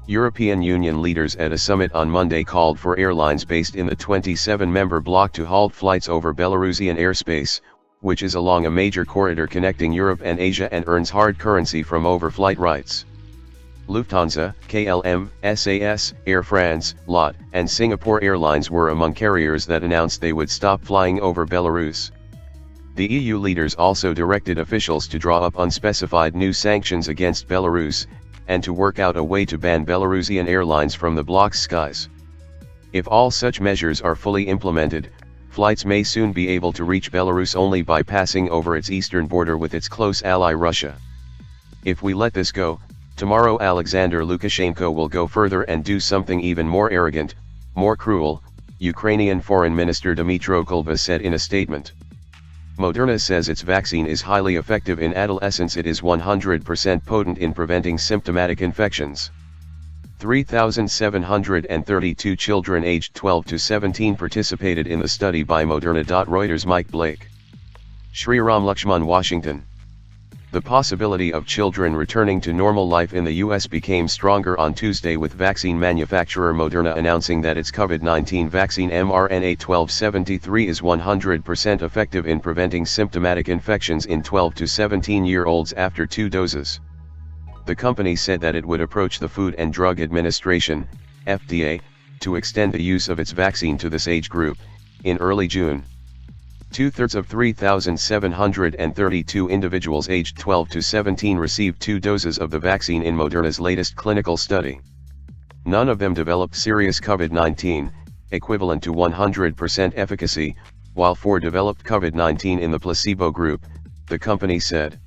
European Union leaders at a summit on Monday called for airlines based in the 27-member bloc to halt flights over Belarusian airspace, which is along a major corridor connecting Europe and Asia and earns hard currency from overflight rights. Lufthansa, KLM, SAS, Air France, LOT, and Singapore Airlines were among carriers that announced they would stop flying over Belarus. The EU leaders also directed officials to draw up unspecified new sanctions against Belarus, and to work out a way to ban Belarusian airlines from the bloc's skies. If all such measures are fully implemented, flights may soon be able to reach Belarus only by passing over its eastern border with its close ally Russia. If we let this go, tomorrow Alexander Lukashenko will go further and do something even more arrogant, more cruel, Ukrainian Foreign Minister Dmytro Kuleba said in a statement. Moderna says its vaccine is highly effective in adolescents. It is 100% potent in preventing symptomatic infections. 3,732 children aged 12 to 17 participated in the study by Moderna. Reuters Mike Blake. Shriram Lakshman, Washington. The possibility of children returning to normal life in the U.S. became stronger on Tuesday with vaccine manufacturer Moderna announcing that its COVID-19 vaccine mRNA-1273 is 100% effective in preventing symptomatic infections in 12 to 17-year-olds after 2 doses. The company said that it would approach the Food and Drug Administration, FDA, to extend the use of its vaccine to this age group, in early June. 2/3 of 3,732 individuals aged 12 to 17 received 2 doses of the vaccine in Moderna's latest clinical study. None of them developed serious COVID-19, equivalent to 100% efficacy, while 4 developed COVID-19 in the placebo group, the company said.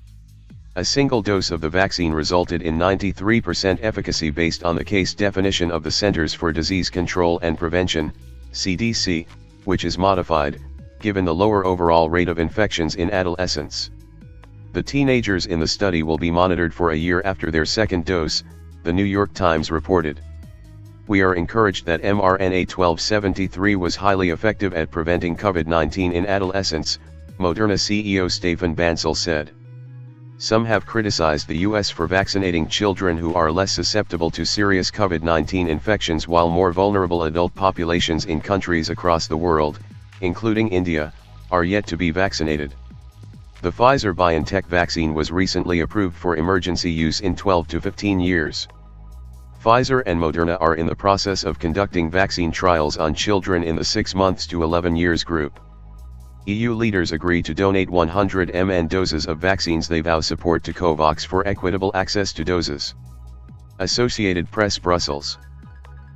A single dose of the vaccine resulted in 93% efficacy based on the case definition of the Centers for Disease Control and Prevention, CDC, which is modified, given the lower overall rate of infections in adolescents. The teenagers in the study will be monitored for a year after their second dose, the New York Times reported. We are encouraged that mRNA-1273 was highly effective at preventing COVID-19 in adolescents, Moderna CEO Stefan Bancel said. Some have criticized the US for vaccinating children who are less susceptible to serious COVID-19 infections while more vulnerable adult populations in countries across the world, including India, are yet to be vaccinated. The Pfizer-BioNTech vaccine was recently approved for emergency use in 12 to 15 years. Pfizer and Moderna are in the process of conducting vaccine trials on children in the 6 months to 11 years group. EU leaders agreed to donate 100 million doses of vaccines they vow support to COVAX for equitable access to doses. Associated Press, Brussels.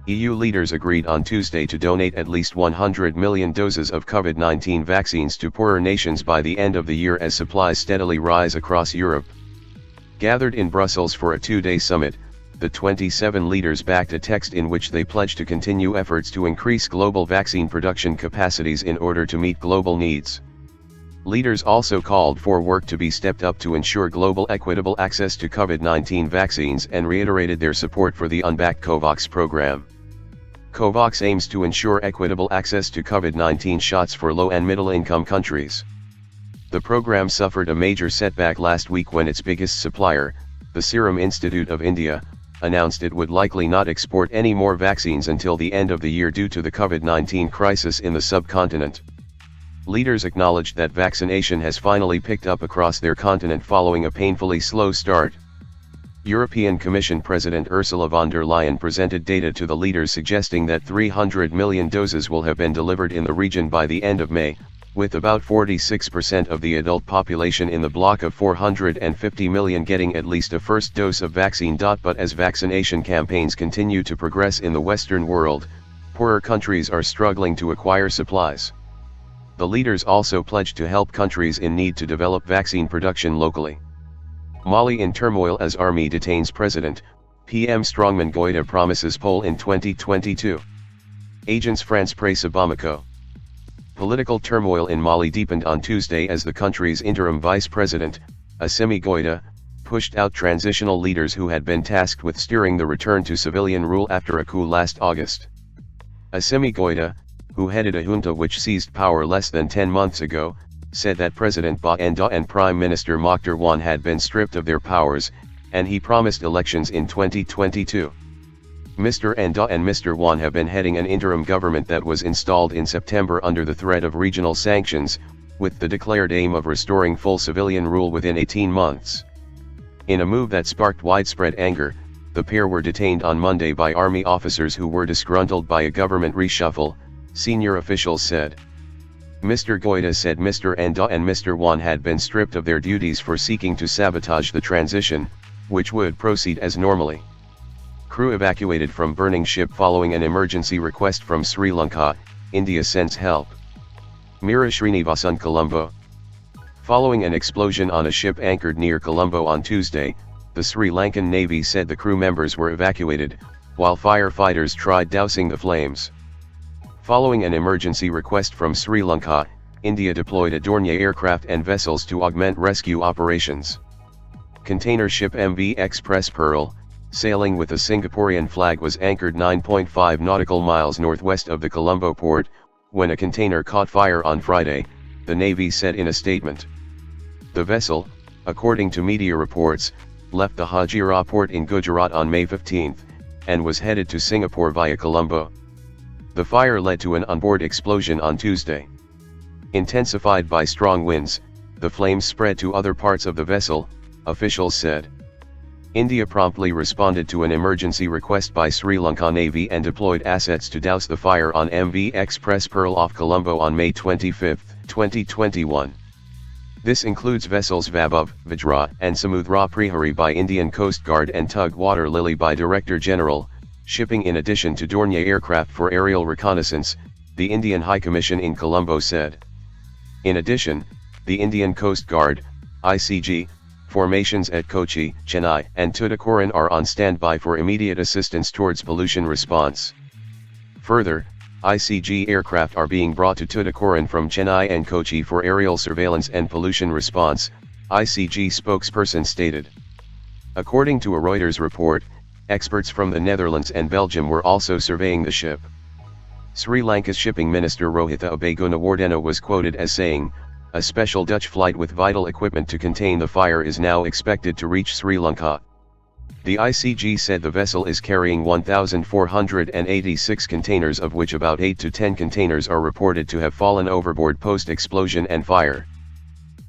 EU leaders agreed on Tuesday to donate at least 100 million doses of COVID-19 vaccines to poorer nations by the end of the year as supplies steadily rise across Europe. Gathered in Brussels for a 2-day summit, the 27 leaders backed a text in which they pledged to continue efforts to increase global vaccine production capacities in order to meet global needs. Leaders also called for work to be stepped up to ensure global equitable access to COVID-19 vaccines and reiterated their support for the unbacked COVAX program. COVAX aims to ensure equitable access to COVID-19 shots for low and middle-income countries. The program suffered a major setback last week when its biggest supplier, the Serum Institute of India, announced it would likely not export any more vaccines until the end of the year due to the COVID-19 crisis in the subcontinent. Leaders acknowledged that vaccination has finally picked up across their continent following a painfully slow start. European Commission President Ursula von der Leyen presented data to the leaders suggesting that 300 million doses will have been delivered in the region by the end of May, with about 46% of the adult population in the bloc of 450 million getting at least a first dose of vaccine. But as vaccination campaigns continue to progress in the Western world, poorer countries are struggling to acquire supplies. The leaders also pledged to help countries in need to develop vaccine production locally. Mali in turmoil as army detains president, PM strongman Goïta promises poll in 2022. Agence France-Presse Bamako. Political turmoil in Mali deepened on Tuesday as the country's interim vice president, Assimi Goïta, pushed out transitional leaders who had been tasked with steering the return to civilian rule after a coup last August. Assimi Goïta, who headed a junta which seized power less than 10 months ago, said that President Ba Enda and Prime Minister Mokhtar Wan had been stripped of their powers, and he promised elections in 2022. Mr. Enda and Mr. Wan have been heading an interim government that was installed in September under the threat of regional sanctions, with the declared aim of restoring full civilian rule within 18 months. In a move that sparked widespread anger, the pair were detained on Monday by army officers who were disgruntled by a government reshuffle, senior officials said. Mr. Goïta said Mr. Enda and Mr. Wan had been stripped of their duties for seeking to sabotage the transition, which would proceed as normally. Crew evacuated from burning ship following an emergency request from Sri Lanka, India sends help. Mira Srinivasan, Colombo. Following an explosion on a ship anchored near Colombo on Tuesday, the Sri Lankan Navy said the crew members were evacuated, while firefighters tried dousing the flames. Following an emergency request from Sri Lanka, India deployed a Dornier aircraft and vessels to augment rescue operations. Container ship MV Express Pearl, sailing with a Singaporean flag, was anchored 9.5 nautical miles northwest of the Colombo port, when a container caught fire on Friday, the Navy said in a statement. The vessel, according to media reports, left the Hajira port in Gujarat on May 15, and was headed to Singapore via Colombo. The fire led to an onboard explosion on Tuesday. Intensified by strong winds, the flames spread to other parts of the vessel, officials said. India promptly responded to an emergency request by Sri Lanka Navy and deployed assets to douse the fire on MV Express Pearl off Colombo on May 25, 2021. This includes vessels Vaibhav, Vajra, and Samudra Prehari by Indian Coast Guard and Tug Water Lily by Director General, Shipping in addition to Dornier aircraft for aerial reconnaissance, the Indian High Commission in Colombo said. In addition, the Indian Coast Guard, ICG, formations at Kochi, Chennai, and Tuticorin are on standby for immediate assistance towards pollution response. Further, ICG aircraft are being brought to Tuticorin from Chennai and Kochi for aerial surveillance and pollution response, ICG spokesperson stated. According to a Reuters report, experts from the Netherlands and Belgium were also surveying the ship. Sri Lanka's shipping minister Rohitha Abegunawardena was quoted as saying, "A special Dutch flight with vital equipment to contain the fire is now expected to reach Sri Lanka." The ICG said the vessel is carrying 1,486 containers, of which about 8 to 10 containers are reported to have fallen overboard post-explosion and fire.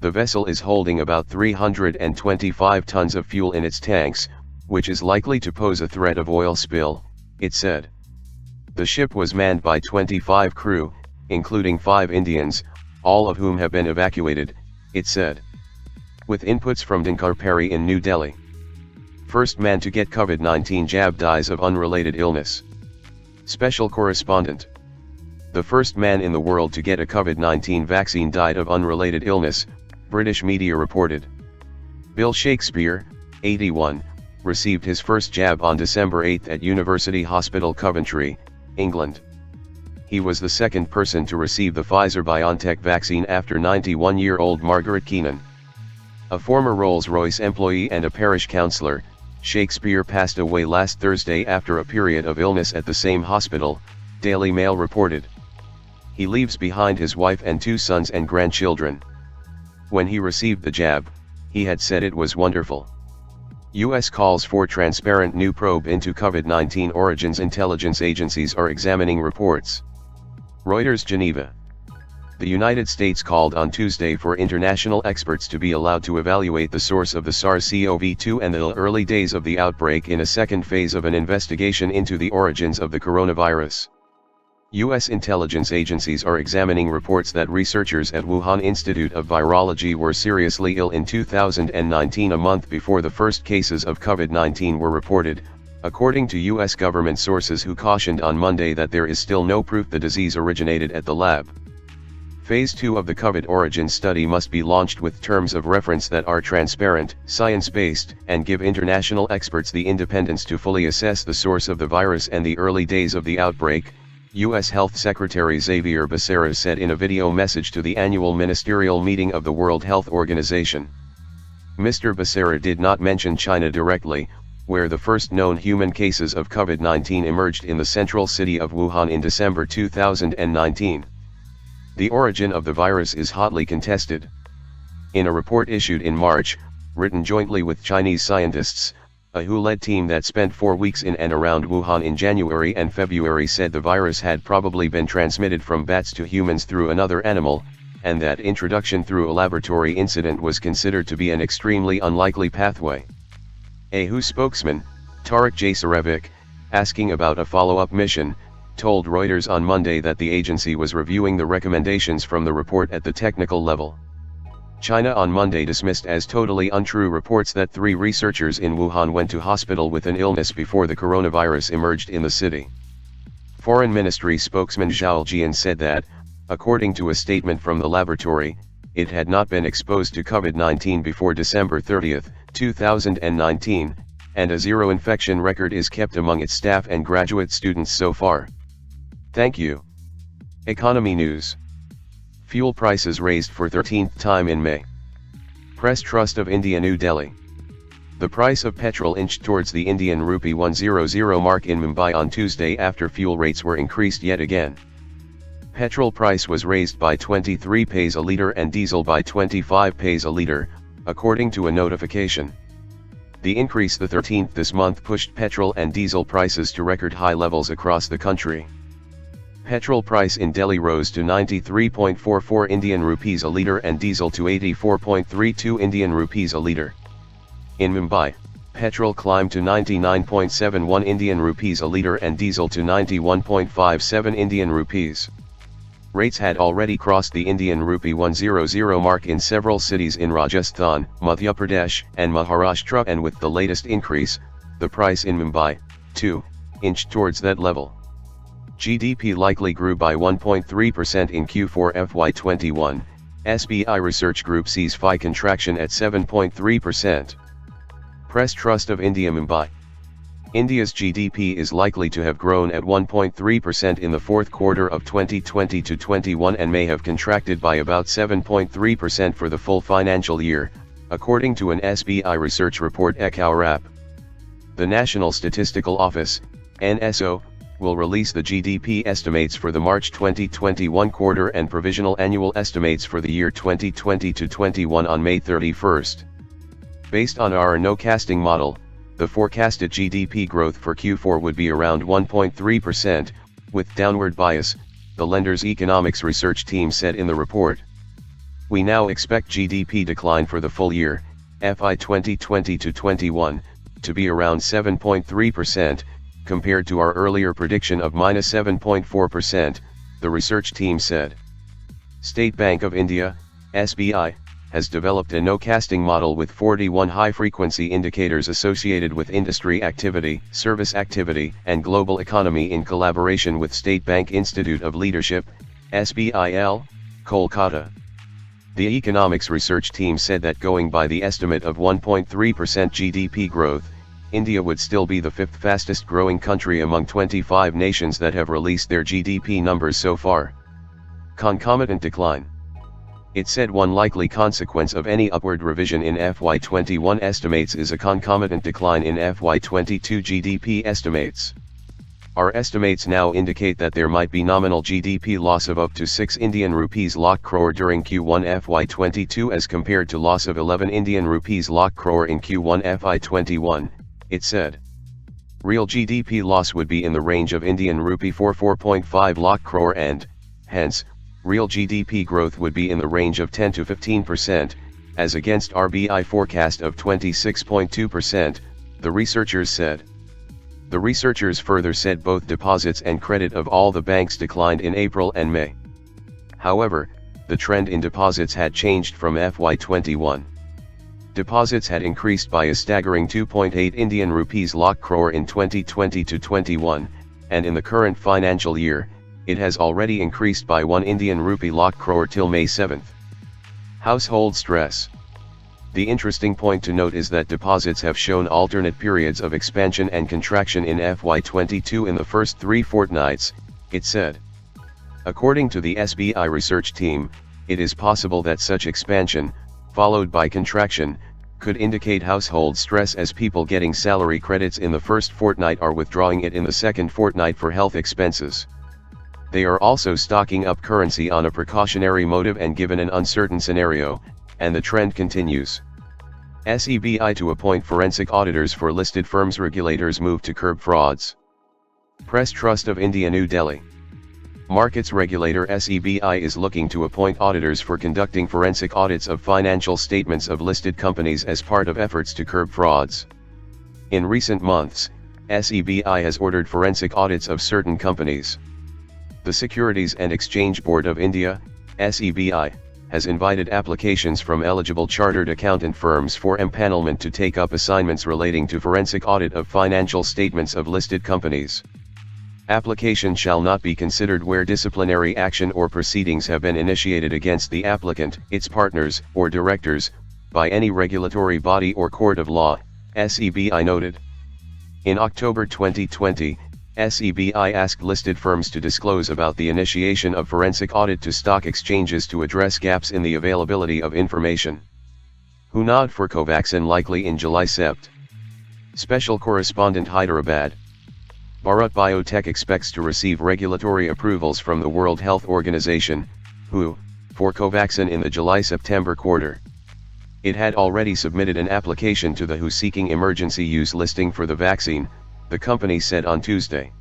The vessel is holding about 325 tons of fuel in its tanks, which is likely to pose a threat of oil spill, it said. The ship was manned by 25 crew, including 5 Indians, all of whom have been evacuated, it said. With inputs from Dinkar Perry in New Delhi. First man to get COVID-19 jab dies of unrelated illness. Special correspondent. The first man in the world to get a COVID-19 vaccine died of unrelated illness, British media reported. Bill Shakespeare, 81, received his first jab on December 8 at University Hospital Coventry, England. He was the second person to receive the Pfizer-BioNTech vaccine after 91-year-old Margaret Keenan. A former Rolls-Royce employee and a parish councillor, Shakespeare passed away last Thursday after a period of illness at the same hospital, Daily Mail reported. He leaves behind his wife and 2 sons and grandchildren. When he received the jab, he had said it was wonderful. U.S. calls for transparent new probe into COVID-19 origins. Intelligence agencies are examining reports. Reuters Geneva. The United States called on Tuesday for international experts to be allowed to evaluate the source of the SARS-CoV-2 and the early days of the outbreak in a second phase of an investigation into the origins of the coronavirus. U.S. intelligence agencies are examining reports that researchers at Wuhan Institute of Virology were seriously ill in 2019, a month before the first cases of COVID-19 were reported, according to U.S. government sources who cautioned on Monday that there is still no proof the disease originated at the lab. Phase 2 of the COVID origin study must be launched with terms of reference that are transparent, science-based, and give international experts the independence to fully assess the source of the virus and the early days of the outbreak, U.S. Health Secretary Xavier Becerra said in a video message to the annual ministerial meeting of the World Health Organization. Mr. Becerra did not mention China directly, where the first known human cases of COVID-19 emerged in the central city of Wuhan in December 2019. The origin of the virus is hotly contested. In a report issued in March, written jointly with Chinese scientists, a WHO-led team that spent 4 weeks in and around Wuhan in January and February said the virus had probably been transmitted from bats to humans through another animal, and that introduction through a laboratory incident was considered to be an extremely unlikely pathway. A WHO spokesman, Tarek Jasarevic, asking about a follow-up mission, told Reuters on Monday that the agency was reviewing the recommendations from the report at the technical level. China on Monday dismissed as totally untrue reports that 3 researchers in Wuhan went to hospital with an illness before the coronavirus emerged in the city. Foreign Ministry spokesman Zhao Jian said that, according to a statement from the laboratory, it had not been exposed to COVID-19 before December 30, 2019, and a zero infection record is kept among its staff and graduate students so far. Thank you. Economy news. Fuel prices raised for 13th time in May. Press Trust of India, New Delhi. The price of petrol inched towards the Indian rupee 100 mark in Mumbai on Tuesday after fuel rates were increased yet again. Petrol price was raised by 23 paise a litre and diesel by 25 paise a litre, according to a notification. The increase, the 13th this month, pushed petrol and diesel prices to record high levels across the country. Petrol price in Delhi rose to 93.44 Indian rupees a litre and diesel to 84.32 Indian rupees a litre. In Mumbai, Petrol climbed to 99.71 Indian rupees a litre and diesel to 91.57 Indian rupees. Rates had already crossed the Indian rupee 100 mark in several cities in Rajasthan, Madhya Pradesh, and Maharashtra, and with the latest increase, the price in Mumbai, too, inched towards that level. GDP likely grew by 1.3% in Q4 FY21, SBI Research Group sees FI contraction at 7.3%. Press Trust of India Mumbai. India's GDP is likely to have grown at 1.3% in the fourth quarter of 2020-21 and may have contracted by about 7.3% for the full financial year, according to an SBI research report Ecourap. The National Statistical Office, NSO, will release the GDP estimates for the March 2021 quarter and provisional annual estimates for the year 2020-21 on May 31st. Based on our no-casting model, the forecasted GDP growth for Q4 would be around 1.3%, with downward bias, the lender's economics research team said in the report. We now expect GDP decline for the full year, FY 2020-21, to be around 7.3%, compared to our earlier prediction of -7.4%, the research team said. State Bank of India, SBI, has developed a no-casting model with 41 high-frequency indicators associated with industry activity, service activity, and global economy in collaboration with State Bank Institute of Leadership, SBIL, Kolkata. The economics research team said that going by the estimate of 1.3% GDP growth, India would still be the fifth fastest growing country among 25 nations that have released their GDP numbers so far. Concomitant decline. It said one likely consequence of any upward revision in FY21 estimates is a concomitant decline in FY22 GDP estimates. Our estimates now indicate that there might be nominal GDP loss of up to 6 Indian rupees lakh crore during Q1 FY22 as compared to loss of 11 Indian rupees lakh crore in Q1 FY21, it said. Real GDP loss would be in the range of Indian rupee 4.5 lakh crore and, hence, real GDP growth would be in the range of 10 to 15%, as against RBI forecast of 26.2%, the researchers said. The researchers further said both deposits and credit of all the banks declined in April and May. However, the trend in deposits had changed from FY21. Deposits had increased by a staggering 2.8 Indian rupees lakh crore in 2020-21, and in the current financial year, it has already increased by 1 Indian rupee lakh crore till May 7. Household stress. The interesting point to note is that deposits have shown alternate periods of expansion and contraction in FY22 in the first 3 fortnights, it said. According to the SBI research team, it is possible that such expansion, followed by contraction, could indicate household stress as people getting salary credits in the first fortnight are withdrawing it in the second fortnight for health expenses. They are also stocking up currency on a precautionary motive and given an uncertain scenario, and the trend continues. SEBI to appoint forensic auditors for listed firms. Regulators move to curb frauds. Press Trust of India New Delhi. Markets regulator SEBI is looking to appoint auditors for conducting forensic audits of financial statements of listed companies as part of efforts to curb frauds. In recent months, SEBI has ordered forensic audits of certain companies. The Securities and Exchange Board of India, SEBI, has invited applications from eligible chartered accountant firms for empanelment to take up assignments relating to forensic audit of financial statements of listed companies. Application shall not be considered where disciplinary action or proceedings have been initiated against the applicant, its partners, or directors, by any regulatory body or court of law, SEBI noted. In October 2020, SEBI asked listed firms to disclose about the initiation of forensic audit to stock exchanges to address gaps in the availability of information. Hunad for Covaxin likely in July-Sept. Special Correspondent Hyderabad. Bharat Biotech expects to receive regulatory approvals from the World Health Organization, WHO, for Covaxin in the July-September quarter. It had already submitted an application to the WHO seeking emergency use listing for the vaccine, the company said on Tuesday.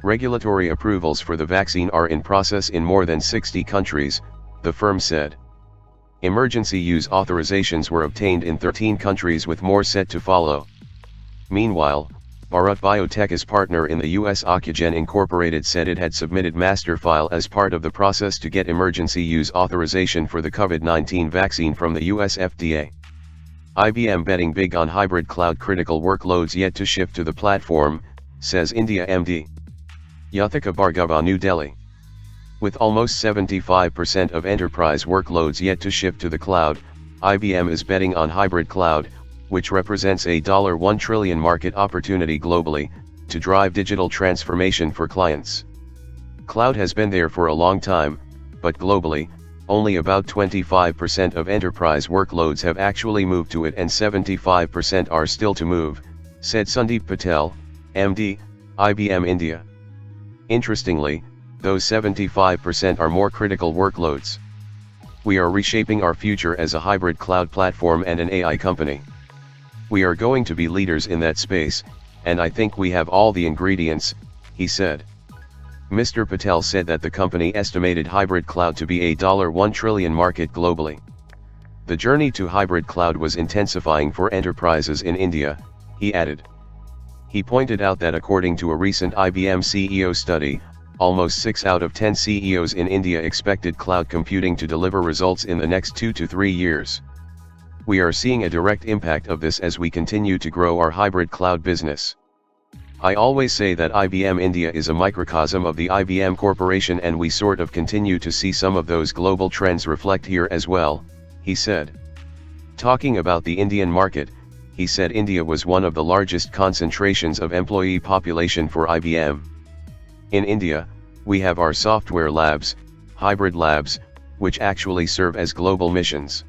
Regulatory approvals for the vaccine are in process in more than 60 countries, the firm said. Emergency use authorizations were obtained in 13 countries with more set to follow. Meanwhile, Bharat Biotech's partner in the US Ocugen Incorporated said it had submitted master file as part of the process to get emergency use authorization for the COVID-19 vaccine from the US FDA. IBM betting big on hybrid cloud critical workloads yet to shift to the platform, says India MD. Yuthika Bhargava, New Delhi. With almost 75% of enterprise workloads yet to shift to the cloud, IBM is betting on hybrid cloud, which represents a $1 trillion market opportunity globally, to drive digital transformation for clients. Cloud has been there for a long time, but globally, only about 25% of enterprise workloads have actually moved to it and 75% are still to move, said Sandeep Patel, MD, IBM India. Interestingly, those 75% are more critical workloads. We are reshaping our future as a hybrid cloud platform and an AI company. We are going to be leaders in that space, and I think we have all the ingredients, he said. Mr. Patel said that the company estimated hybrid cloud to be a $1 trillion market globally. The journey to hybrid cloud was intensifying for enterprises in India, he added. He pointed out that according to a recent IBM CEO study, almost 6 out of 10 CEOs in India expected cloud computing to deliver results in the next 2 to 3 years. We are seeing a direct impact of this as we continue to grow our hybrid cloud business. I always say that IBM India is a microcosm of the IBM Corporation, and we sort of continue to see some of those global trends reflect here as well, he said. Talking about the Indian market, he said India was one of the largest concentrations of employee population for IBM. In India, we have our software labs, hybrid labs, which actually serve as global missions.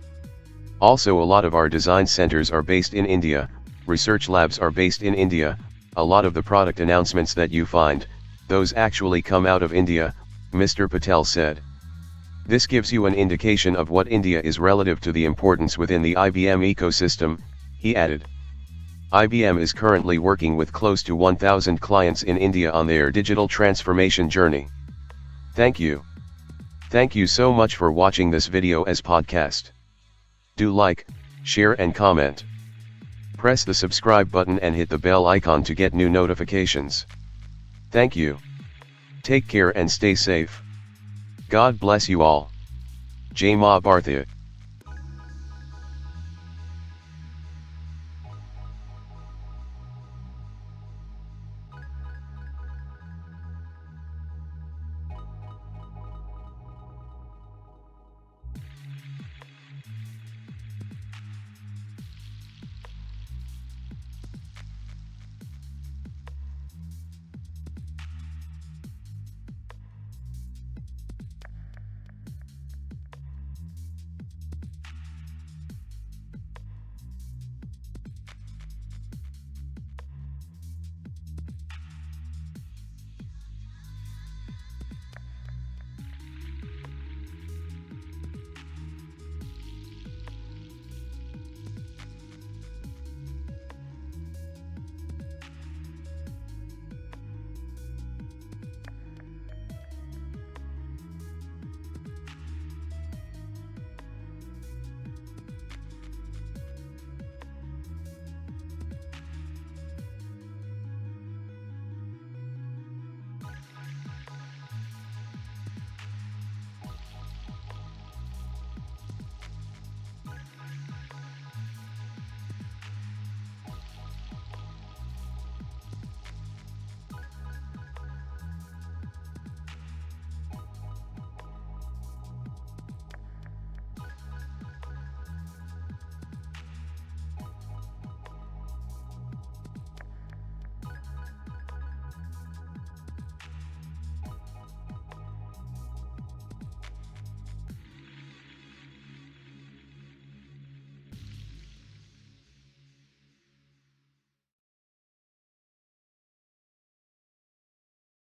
Also, a lot of our design centers are based in India, research labs are based in India, a lot of the product announcements that you find, those actually come out of India, Mr. Patel said. This gives you an indication of what India is relative to the importance within the IBM ecosystem, he added. IBM is currently working with close to 1,000 clients in India on their digital transformation journey. Thank you. Thank you so much for watching this video as podcast. Do like, share and comment. Press the subscribe button and hit the bell icon to get new notifications. Thank you. Take care and stay safe. God bless you all. Jai Ma Bharti.